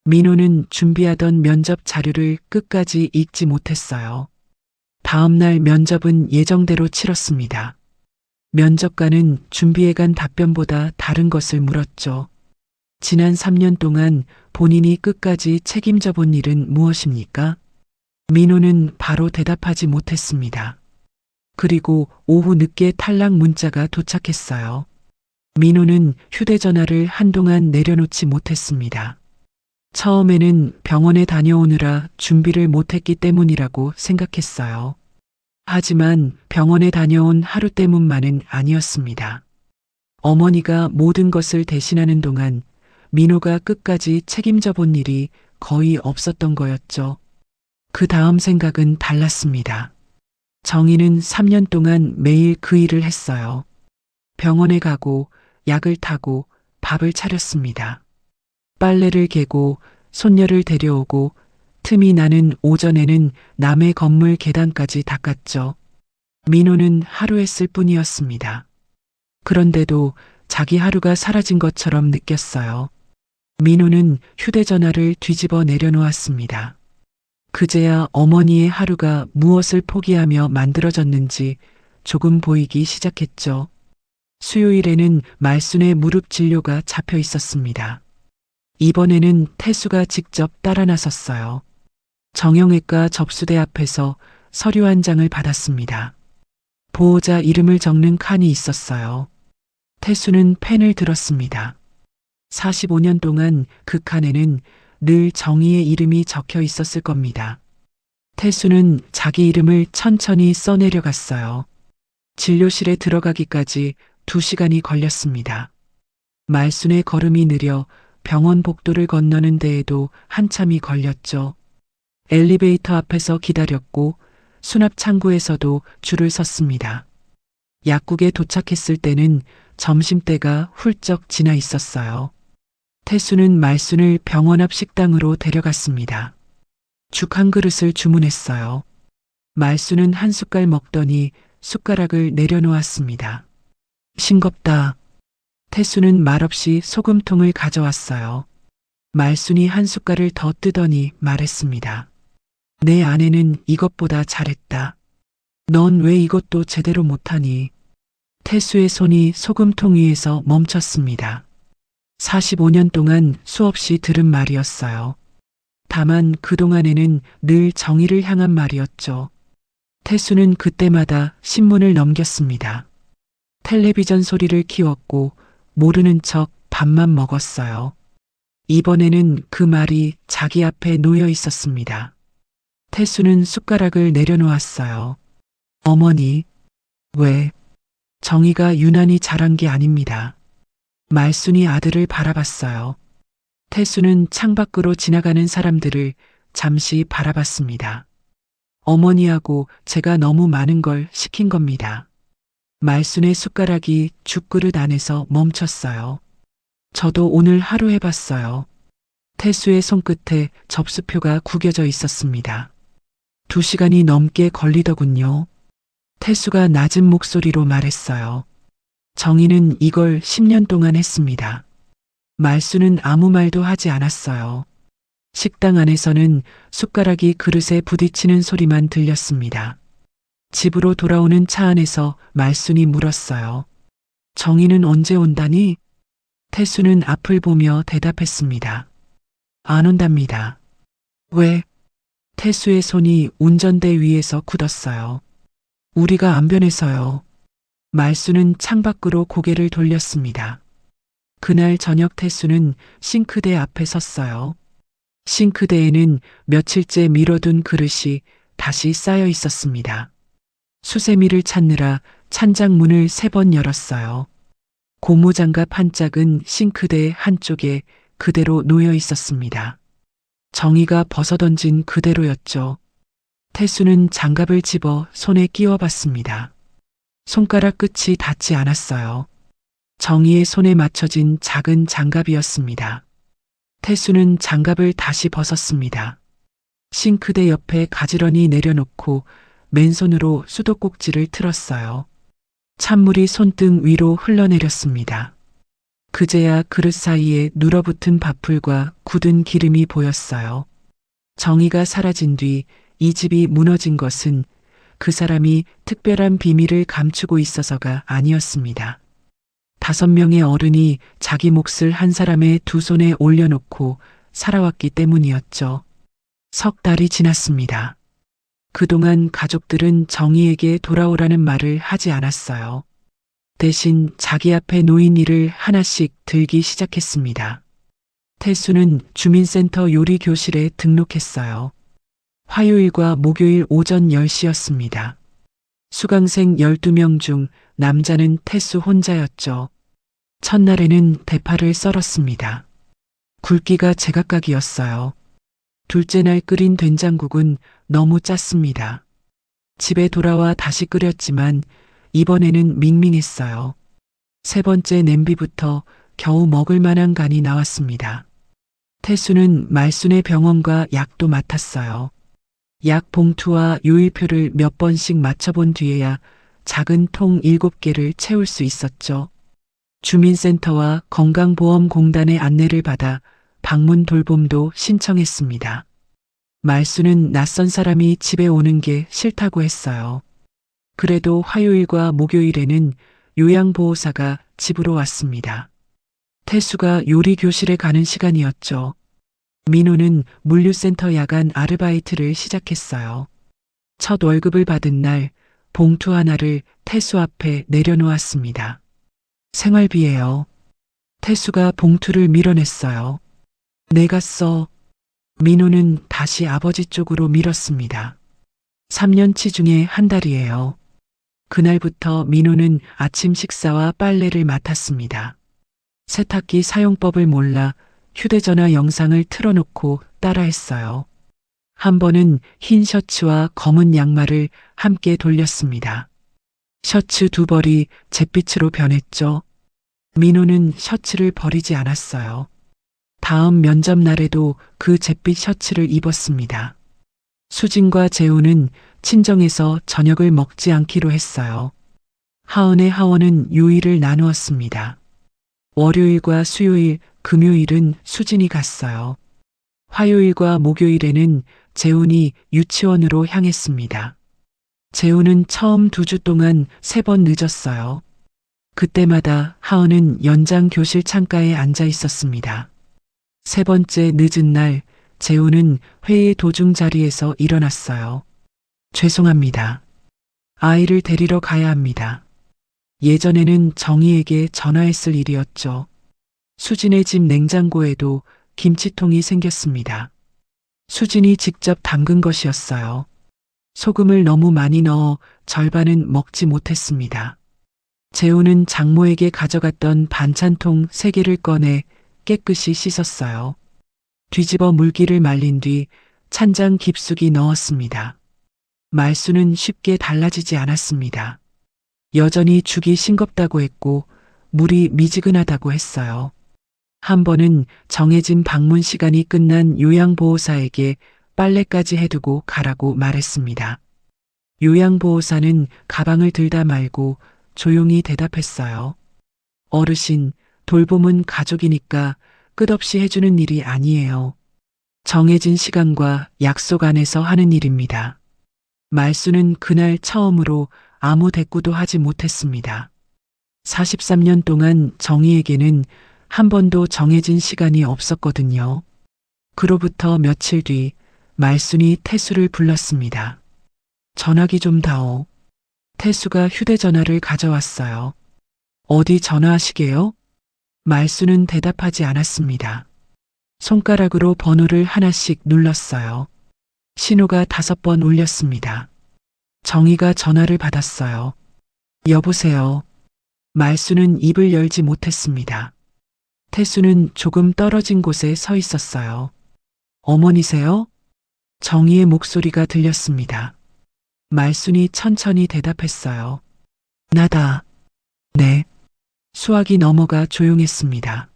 Speaker 2: 민호는 준비하던 면접 자료를 끝까지 읽지 못했어요. 다음 날 면접은 예정대로 치렀습니다. 면접관은 준비해간 답변보다 다른 것을 물었죠. 지난 3년 동안 본인이 끝까지 책임져 본 일은 무엇입니까? 민호는 바로 대답하지 못했습니다. 그리고 오후 늦게 탈락 문자가 도착했어요. 민호는 휴대전화를 한동안 내려놓지 못했습니다. 처음에는 병원에 다녀오느라 준비를 못했기 때문이라고 생각했어요. 하지만 병원에 다녀온 하루 때문만은 아니었습니다. 어머니가 모든 것을 대신하는 동안 민호가 끝까지 책임져 본 일이 거의 없었던 거였죠. 그 다음 생각은 달랐습니다. 정희는 3년 동안 매일 그 일을 했어요. 병원에 가고 약을 타고 밥을 차렸습니다. 빨래를 개고 손녀를 데려오고 틈이 나는 오전에는 남의 건물 계단까지 닦았죠. 민호는 하루 했을 뿐이었습니다. 그런데도 자기 하루가 사라진 것처럼 느꼈어요. 민호는 휴대전화를 뒤집어 내려놓았습니다. 그제야 어머니의 하루가 무엇을 포기하며 만들어졌는지 조금 보이기 시작했죠. 수요일에는 말순의 무릎 진료가 잡혀 있었습니다. 이번에는 태수가 직접 따라 나섰어요. 정형외과 접수대 앞에서 서류 한 장을 받았습니다. 보호자 이름을 적는 칸이 있었어요. 태수는 펜을 들었습니다. 45년 동안 그 칸에는 늘 정희의 이름이 적혀 있었을 겁니다. 태수는 자기 이름을 천천히 써내려갔어요. 진료실에 들어가기까지 2시간이 걸렸습니다. 말순의 걸음이 느려 병원 복도를 건너는 데에도 한참이 걸렸죠. 엘리베이터 앞에서 기다렸고 수납 창구에서도 줄을 섰습니다. 약국에 도착했을 때는 점심때가 훌쩍 지나 있었어요. 태수는 말순을 병원 앞 식당으로 데려갔습니다. 죽 한 그릇을 주문했어요. 말순은 한 숟갈 먹더니 숟가락을 내려놓았습니다. 싱겁다. 태수는 말없이 소금통을 가져왔어요. 말순이 한 숟갈을 더 뜨더니 말했습니다. 내 아내는 이것보다 잘했다. 넌 왜 이것도 제대로 못하니? 태수의 손이 소금통 위에서 멈췄습니다. 45년 동안 수없이 들은 말이었어요. 다만 그동안에는 늘 정의를 향한 말이었죠. 태수는 그때마다 신문을 넘겼습니다. 텔레비전 소리를 키웠고 모르는 척 밥만 먹었어요. 이번에는 그 말이 자기 앞에 놓여 있었습니다. 태수는 숟가락을 내려놓았어요. 어머니, 왜? 정희가 유난히 잘한 게 아닙니다. 말순이 아들을 바라봤어요. 태수는 창밖으로 지나가는 사람들을 잠시 바라봤습니다. 어머니하고 제가 너무 많은 걸 시킨 겁니다. 말순의 숟가락이 죽그릇 안에서 멈췄어요. 저도 오늘 하루 해봤어요. 태수의 손끝에 접수표가 구겨져 있었습니다. 2시간이 넘게 걸리더군요. 태수가 낮은 목소리로 말했어요. 정희는 이걸 10년 동안 했습니다. 말순은 아무 말도 하지 않았어요. 식당 안에서는 숟가락이 그릇에 부딪히는 소리만 들렸습니다. 집으로 돌아오는 차 안에서 말순이 물었어요. 정희는 언제 온다니? 태수는 앞을 보며 대답했습니다. 안 온답니다. 왜? 태수의 손이 운전대 위에서 굳었어요. 우리가 안 변해서요. 말순은 창밖으로 고개를 돌렸습니다. 그날 저녁 태수는 싱크대 앞에 섰어요. 싱크대에는 며칠째 미뤄둔 그릇이 다시 쌓여 있었습니다. 수세미를 찾느라 찬장 문을 3번 열었어요. 고무장갑 한 짝은 싱크대 한쪽에 그대로 놓여 있었습니다. 정희가 벗어던진 그대로였죠. 태수는 장갑을 집어 손에 끼워봤습니다. 손가락 끝이 닿지 않았어요. 정희의 손에 맞춰진 작은 장갑이었습니다. 태수는 장갑을 다시 벗었습니다. 싱크대 옆에 가지런히 내려놓고 맨손으로 수도꼭지를 틀었어요. 찬물이 손등 위로 흘러내렸습니다. 그제야 그릇 사이에 눌어붙은 밥풀과 굳은 기름이 보였어요. 정희가 사라진 뒤 이 집이 무너진 것은 그 사람이 특별한 비밀을 감추고 있어서가 아니었습니다. 5명의 어른이 자기 몫을 한 사람의 두 손에 올려놓고 살아왔기 때문이었죠. 석 달이 지났습니다. 그동안 가족들은 정희에게 돌아오라는 말을 하지 않았어요. 대신 자기 앞에 놓인 일을 하나씩 들기 시작했습니다. 태수는 주민센터 요리교실에 등록했어요. 화요일과 목요일 오전 10시였습니다. 수강생 12명 중 남자는 태수 혼자였죠. 첫날에는 대파를 썰었습니다. 굵기가 제각각이었어요. 둘째 날 끓인 된장국은 너무 짰습니다. 집에 돌아와 다시 끓였지만 이번에는 밍밍했어요. 세 번째 냄비부터 겨우 먹을 만한 간이 나왔습니다. 태수는 말순의 병원과 약도 맡았어요. 약 봉투와 요일표를 몇 번씩 맞춰본 뒤에야 작은 통 7개를 채울 수 있었죠. 주민센터와 건강보험공단의 안내를 받아 방문 돌봄도 신청했습니다. 말수는 낯선 사람이 집에 오는 게 싫다고 했어요. 그래도 화요일과 목요일에는 요양보호사가 집으로 왔습니다. 태수가 요리교실에 가는 시간이었죠. 민호는 물류센터 야간 아르바이트를 시작했어요. 첫 월급을 받은 날 봉투 하나를 태수 앞에 내려놓았습니다. 생활비예요. 태수가 봉투를 밀어냈어요. 내가 써. 민호는 다시 아버지 쪽으로 밀었습니다. 3년치 중에 한 달이에요. 그날부터 민호는 아침 식사와 빨래를 맡았습니다. 세탁기 사용법을 몰라 휴대전화 영상을 틀어놓고 따라했어요. 한 번은 흰 셔츠와 검은 양말을 함께 돌렸습니다. 셔츠 2벌이 잿빛으로 변했죠. 민호는 셔츠를 버리지 않았어요. 다음 면접 날에도 그 잿빛 셔츠를 입었습니다. 수진과 재우는 친정에서 저녁을 먹지 않기로 했어요. 하은의 하원은 요일을 나누었습니다. 월요일과 수요일, 금요일은 수진이 갔어요. 화요일과 목요일에는 재훈이 유치원으로 향했습니다. 재훈은 처음 2주 동안 3번 늦었어요. 그때마다 하은은 연장 교실 창가에 앉아 있었습니다. 3번째 늦은 날 재훈은 회의 도중 자리에서 일어났어요. 죄송합니다. 아이를 데리러 가야 합니다. 예전에는 정희에게 전화했을 일이었죠. 수진의 집 냉장고에도 김치통이 생겼습니다. 수진이 직접 담근 것이었어요. 소금을 너무 많이 넣어 절반은 먹지 못했습니다. 재우는 장모에게 가져갔던 반찬통 3개를 꺼내 깨끗이 씻었어요. 뒤집어 물기를 말린 뒤 찬장 깊숙이 넣었습니다. 말수는 쉽게 달라지지 않았습니다. 여전히 죽이 싱겁다고 했고 물이 미지근하다고 했어요. 한 번은 정해진 방문 시간이 끝난 요양보호사에게 빨래까지 해두고 가라고 말했습니다. 요양보호사는 가방을 들다 말고 조용히 대답했어요. 어르신, 돌봄은 가족이니까 끝없이 해주는 일이 아니에요. 정해진 시간과 약속 안에서 하는 일입니다. 말수는 그날 처음으로 아무 대꾸도 하지 못했습니다. 43년 동안 정희에게는 한 번도 정해진 시간이 없었거든요. 그로부터 며칠 뒤 말순이 태수를 불렀습니다. 전화기 좀 다오. 태수가 휴대전화를 가져왔어요. 어디 전화하시게요? 말순은 대답하지 않았습니다. 손가락으로 번호를 하나씩 눌렀어요. 신호가 5번 울렸습니다. 정희가 전화를 받았어요. 여보세요. 말수는 입을 열지 못했습니다. 태수는 조금 떨어진 곳에 서 있었어요. 어머니세요? 정희의 목소리가 들렸습니다. 말순이 천천히 대답했어요. 나다. 네. 수학이 넘어가 조용했습니다.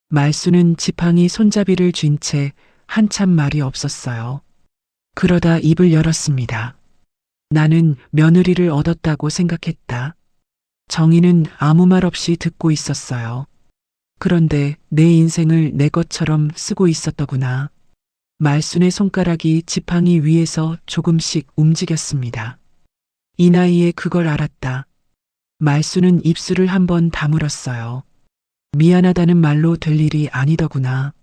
Speaker 2: 말순은 지팡이 손잡이를 쥔 채 한참 말이 없었어요. 그러다 입을 열었습니다. 나는 며느리를 얻었다고 생각했다. 정희는 아무 말 없이 듣고 있었어요. 그런데 내 인생을 내 것처럼 쓰고 있었더구나. 말순의 손가락이 지팡이 위에서 조금씩 움직였습니다. 이 나이에 그걸 알았다. 말순은 입술을 한번 다물었어요. 미안하다는 말로 될 일이 아니더구나.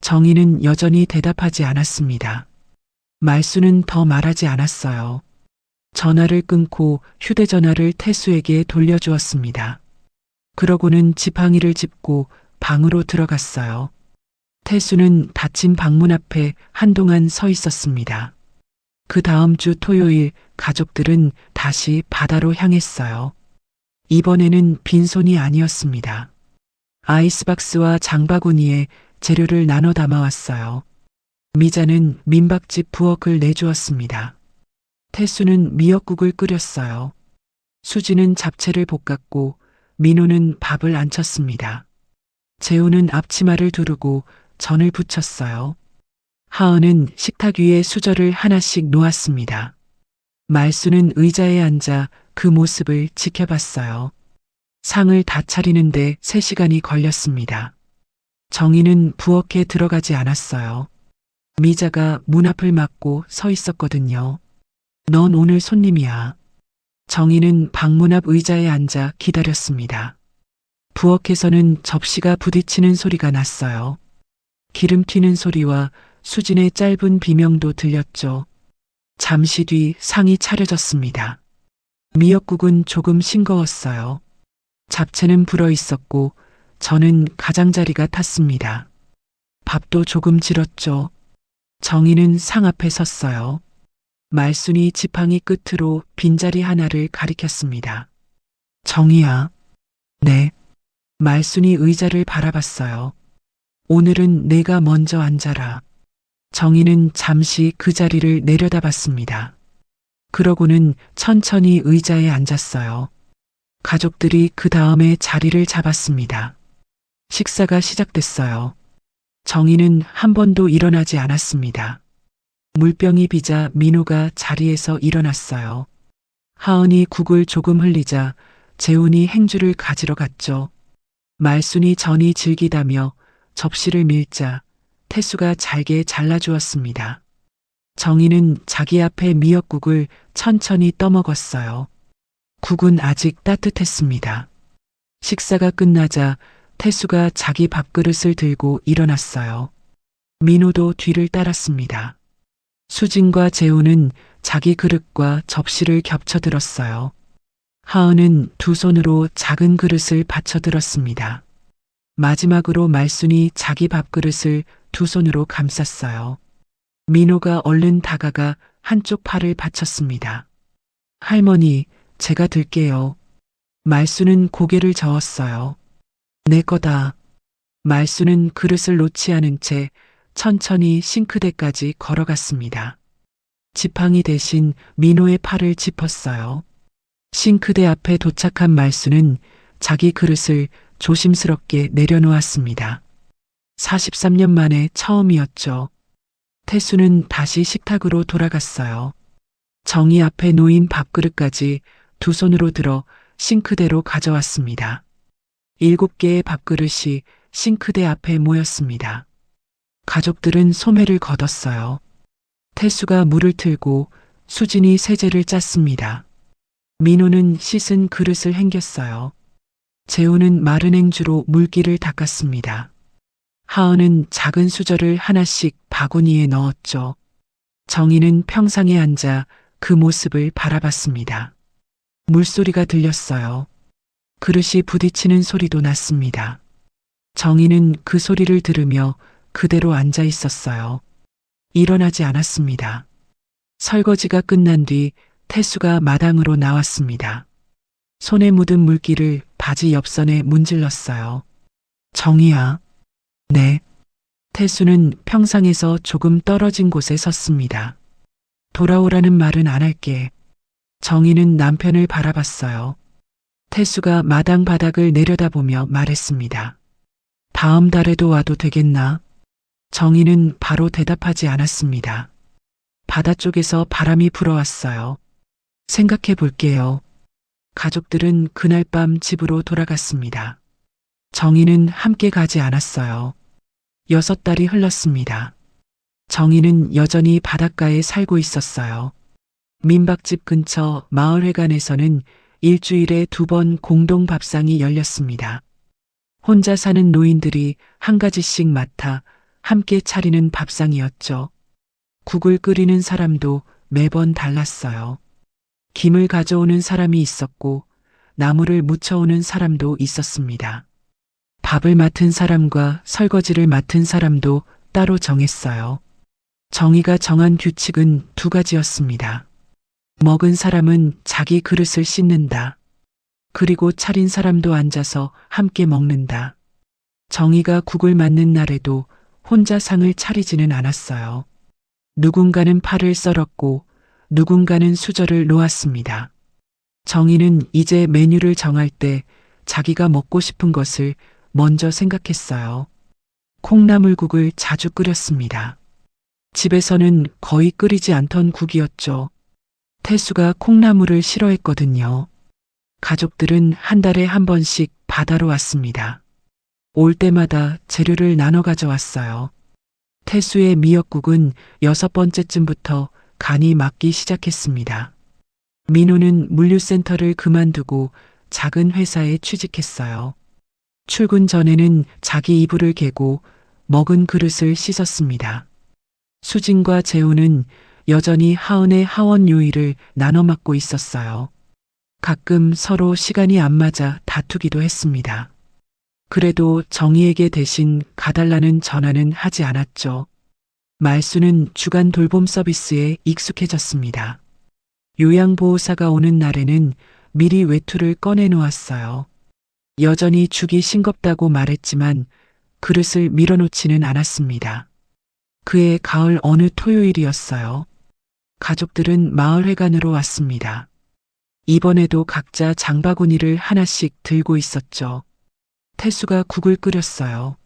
Speaker 2: 정희는 여전히 대답하지 않았습니다. 말순은 더 말하지 않았어요. 전화를 끊고 휴대전화를 태수에게 돌려주었습니다. 그러고는 지팡이를 짚고 방으로 들어갔어요. 태수는 닫힌 방문 앞에 한동안 서 있었습니다. 그 다음 주 토요일 가족들은 다시 바다로 향했어요. 이번에는 빈손이 아니었습니다. 아이스박스와 장바구니에 재료를 나눠 담아왔어요. 미자는 민박집 부엌을 내주었습니다. 태수는 미역국을 끓였어요. 수지는 잡채를 볶았고 민호는 밥을 안 쳤습니다. 재우는 앞치마를 두르고 전을 부쳤어요. 하은은 식탁 위에 수저를 하나씩 놓았습니다. 말수는 의자에 앉아 그 모습을 지켜봤어요. 상을 다 차리는데 3시간이 걸렸습니다. 정희는 부엌에 들어가지 않았어요. 미자가 문 앞을 막고 서 있었거든요. 넌 오늘 손님이야. 정희는 방문 앞 의자에 앉아 기다렸습니다. 부엌에서는 접시가 부딪히는 소리가 났어요. 기름 튀는 소리와 수진의 짧은 비명도 들렸죠. 잠시 뒤 상이 차려졌습니다. 미역국은 조금 싱거웠어요. 잡채는 불어 있었고 저는 가장자리가 탔습니다. 밥도 조금 질었죠. 정희는 상 앞에 섰어요. 말순이 지팡이 끝으로 빈자리 하나를 가리켰습니다. 정희야. 네. 말순이 의자를 바라봤어요. 오늘은 내가 먼저 앉아라. 정희는 잠시 그 자리를 내려다봤습니다. 그러고는 천천히 의자에 앉았어요. 가족들이 그 다음에 자리를 잡았습니다. 식사가 시작됐어요. 정희는 한 번도 일어나지 않았습니다. 물병이 비자 민호가 자리에서 일어났어요. 하은이 국을 조금 흘리자 재훈이 행주를 가지러 갔죠. 말순이 전이 질기다며 접시를 밀자 태수가 잘게 잘라주었습니다. 정희는 자기 앞에 미역국을 천천히 떠먹었어요. 국은 아직 따뜻했습니다. 식사가 끝나자 태수가 자기 밥그릇을 들고 일어났어요. 민호도 뒤를 따랐습니다. 수진과 재훈은 자기 그릇과 접시를 겹쳐들었어요. 하은은 두 손으로 작은 그릇을 받쳐들었습니다. 마지막으로 말순이 자기 밥그릇을 두 손으로 감쌌어요. 민호가 얼른 다가가 한쪽 팔을 받쳤습니다. 할머니, 제가 들게요. 말순은 고개를 저었어요. 내 거다. 말순은 그릇을 놓지 않은 채 천천히 싱크대까지 걸어갔습니다. 지팡이 대신 민호의 팔을 짚었어요. 싱크대 앞에 도착한 말순은 자기 그릇을 조심스럽게 내려놓았습니다. 43년 만에 처음이었죠. 태수는 다시 식탁으로 돌아갔어요. 정희 앞에 놓인 밥그릇까지 두 손으로 들어 싱크대로 가져왔습니다. 7개의 밥그릇이 싱크대 앞에 모였습니다. 가족들은 소매를 걷었어요. 태수가 물을 틀고 수진이 세제를 짰습니다. 민호는 씻은 그릇을 헹겼어요. 재훈은 마른 행주로 물기를 닦았습니다. 하은은 작은 수저를 하나씩 바구니에 넣었죠. 정희는 평상에 앉아 그 모습을 바라봤습니다. 물소리가 들렸어요. 그릇이 부딪히는 소리도 났습니다. 정희는 그 소리를 들으며 그대로 앉아 있었어요. 일어나지 않았습니다. 설거지가 끝난 뒤 태수가 마당으로 나왔습니다. 손에 묻은 물기를 바지 옆선에 문질렀어요. 정희야. 네. 태수는 평상에서 조금 떨어진 곳에 섰습니다. 돌아오라는 말은 안 할게. 정희는 남편을 바라봤어요. 태수가 마당 바닥을 내려다보며 말했습니다. 다음 달에도 와도 되겠나? 정희는 바로 대답하지 않았습니다. 바다 쪽에서 바람이 불어왔어요. 생각해 볼게요. 가족들은 그날 밤 집으로 돌아갔습니다. 정희는 함께 가지 않았어요. 6달이 흘렀습니다. 정희는 여전히 바닷가에 살고 있었어요. 민박집 근처 마을회관에서는 일주일에 2번 공동 밥상이 열렸습니다. 혼자 사는 노인들이 한 가지씩 맡아 함께 차리는 밥상이었죠. 국을 끓이는 사람도 매번 달랐어요. 김을 가져오는 사람이 있었고 나물을 무쳐오는 사람도 있었습니다. 밥을 맡은 사람과 설거지를 맡은 사람도 따로 정했어요. 정희가 정한 규칙은 2가지였습니다. 먹은 사람은 자기 그릇을 씻는다. 그리고 차린 사람도 앉아서 함께 먹는다. 정희가 국을 맡는 날에도 혼자 상을 차리지는 않았어요. 누군가는 파를 썰었고 누군가는 수저를 놓았습니다. 정희는 이제 메뉴를 정할 때 자기가 먹고 싶은 것을 먼저 생각했어요. 콩나물국을 자주 끓였습니다. 집에서는 거의 끓이지 않던 국이었죠. 태수가 콩나물을 싫어했거든요. 가족들은 한 달에 한 번씩 바다로 왔습니다. 올 때마다 재료를 나눠 가져왔어요. 태수의 미역국은 6번째쯤부터 간이 맞기 시작했습니다. 민호는 물류센터를 그만두고 작은 회사에 취직했어요. 출근 전에는 자기 이불을 개고 먹은 그릇을 씻었습니다. 수진과 재우는 여전히 하은의 하원 요일을 나눠 맡고 있었어요. 가끔 서로 시간이 안 맞아 다투기도 했습니다. 그래도 정희에게 대신 가달라는 전화는 하지 않았죠. 말수는 주간 돌봄 서비스에 익숙해졌습니다. 요양보호사가 오는 날에는 미리 외투를 꺼내 놓았어요. 여전히 죽이 싱겁다고 말했지만 그릇을 밀어놓지는 않았습니다. 그해 가을 어느 토요일이었어요. 가족들은 마을회관으로 왔습니다. 이번에도 각자 장바구니를 하나씩 들고 있었죠. 태수가 국을 끓였어요.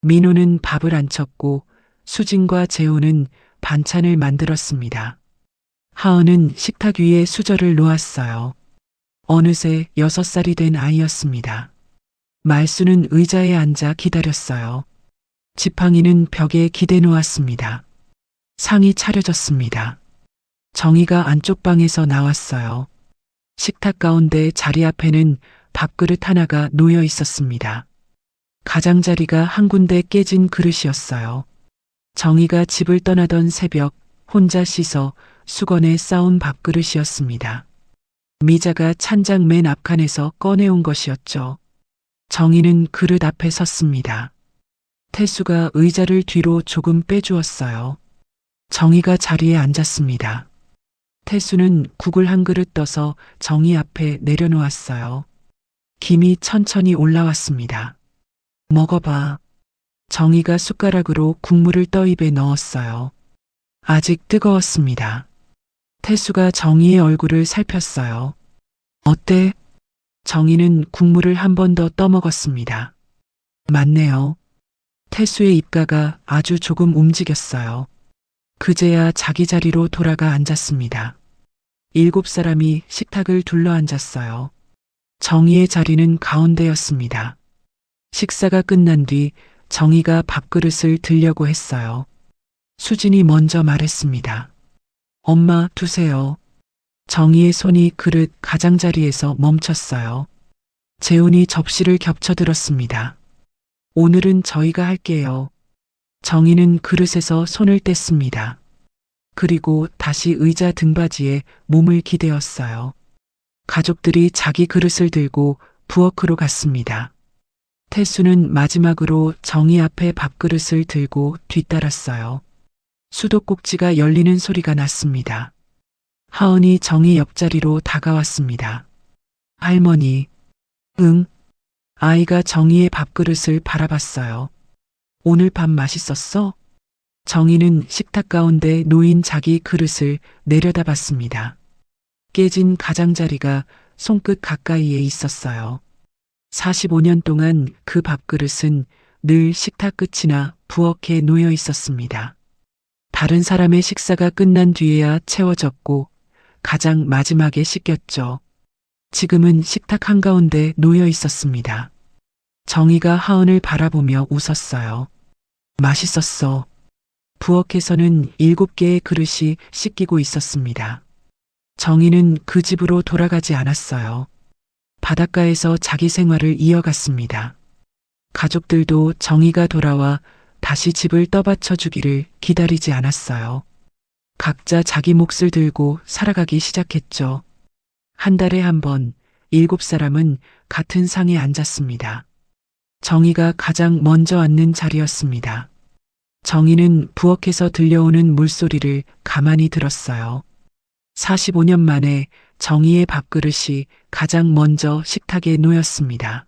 Speaker 2: 민호는 밥을 안 쳤고 수진과 재호는 반찬을 만들었습니다. 하은은 식탁 위에 수저를 놓았어요. 어느새 6살이 된 아이였습니다. 말수는 의자에 앉아 기다렸어요. 지팡이는 벽에 기대 놓았습니다. 상이 차려졌습니다. 정희가 안쪽 방에서 나왔어요. 식탁 가운데 자리 앞에는 밥그릇 하나가 놓여 있었습니다. 가장자리가 한 군데 깨진 그릇이었어요. 정희가 집을 떠나던 새벽 혼자 씻어 수건에 싸온 밥그릇이었습니다. 미자가 찬장 맨 앞칸에서 꺼내온 것이었죠. 정희는 그릇 앞에 섰습니다. 태수가 의자를 뒤로 조금 빼주었어요. 정희가 자리에 앉았습니다. 태수는 국을 한 그릇 떠서 정희 앞에 내려놓았어요. 김이 천천히 올라왔습니다. 먹어봐. 정희가 숟가락으로 국물을 떠 입에 넣었어요. 아직 뜨거웠습니다. 태수가 정희의 얼굴을 살폈어요. 어때? 정희는 국물을 한 번 더 떠먹었습니다. 맞네요. 태수의 입가가 아주 조금 움직였어요. 그제야 자기 자리로 돌아가 앉았습니다. 7사람이 식탁을 둘러앉았어요. 정희의 자리는 가운데였습니다. 식사가 끝난 뒤 정희가 밥그릇을 들려고 했어요. 수진이 먼저 말했습니다. 엄마, 두세요. 정희의 손이 그릇 가장자리에서 멈췄어요. 재훈이 접시를 겹쳐들었습니다. 오늘은 저희가 할게요. 정희는 그릇에서 손을 뗐습니다. 그리고 다시 의자 등받이에 몸을 기대었어요. 가족들이 자기 그릇을 들고 부엌으로 갔습니다. 태수는 마지막으로 정희 앞에 밥그릇을 들고 뒤따랐어요. 수도꼭지가 열리는 소리가 났습니다. 하은이 정희 옆자리로 다가왔습니다. 할머니. 응. 아이가 정희의 밥그릇을 바라봤어요. 오늘 밥 맛있었어? 정희는 식탁 가운데 놓인 자기 그릇을 내려다봤습니다. 깨진 가장자리가 손끝 가까이에 있었어요. 45년 동안 그 밥그릇은 늘 식탁 끝이나 부엌에 놓여 있었습니다. 다른 사람의 식사가 끝난 뒤에야 채워졌고 가장 마지막에 씻겼죠. 지금은 식탁 한가운데 놓여 있었습니다. 정희가 하은을 바라보며 웃었어요. 맛있었어. 부엌에서는 7개의 그릇이 씻기고 있었습니다. 정희는 그 집으로 돌아가지 않았어요. 바닷가에서 자기 생활을 이어갔습니다. 가족들도 정희가 돌아와 다시 집을 떠받쳐 주기를 기다리지 않았어요. 각자 자기 몫을 들고 살아가기 시작했죠. 한 달에 한 번 7사람은 같은 상에 앉았습니다. 정희가 가장 먼저 앉는 자리였습니다. 정희는 부엌에서 들려오는 물소리를 가만히 들었어요. 45년 만에 정희의 밥그릇이 가장 먼저 식탁에 놓였습니다.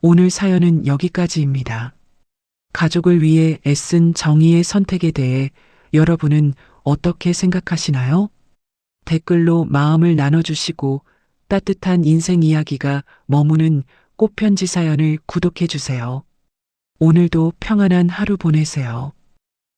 Speaker 2: 오늘 사연은 여기까지입니다. 가족을 위해 애쓴 정희의 선택에 대해 여러분은 어떻게 생각하시나요? 댓글로 마음을 나눠주시고 따뜻한 인생 이야기가 머무는 꽃편지 사연을 구독해 주세요. 오늘도 평안한 하루 보내세요.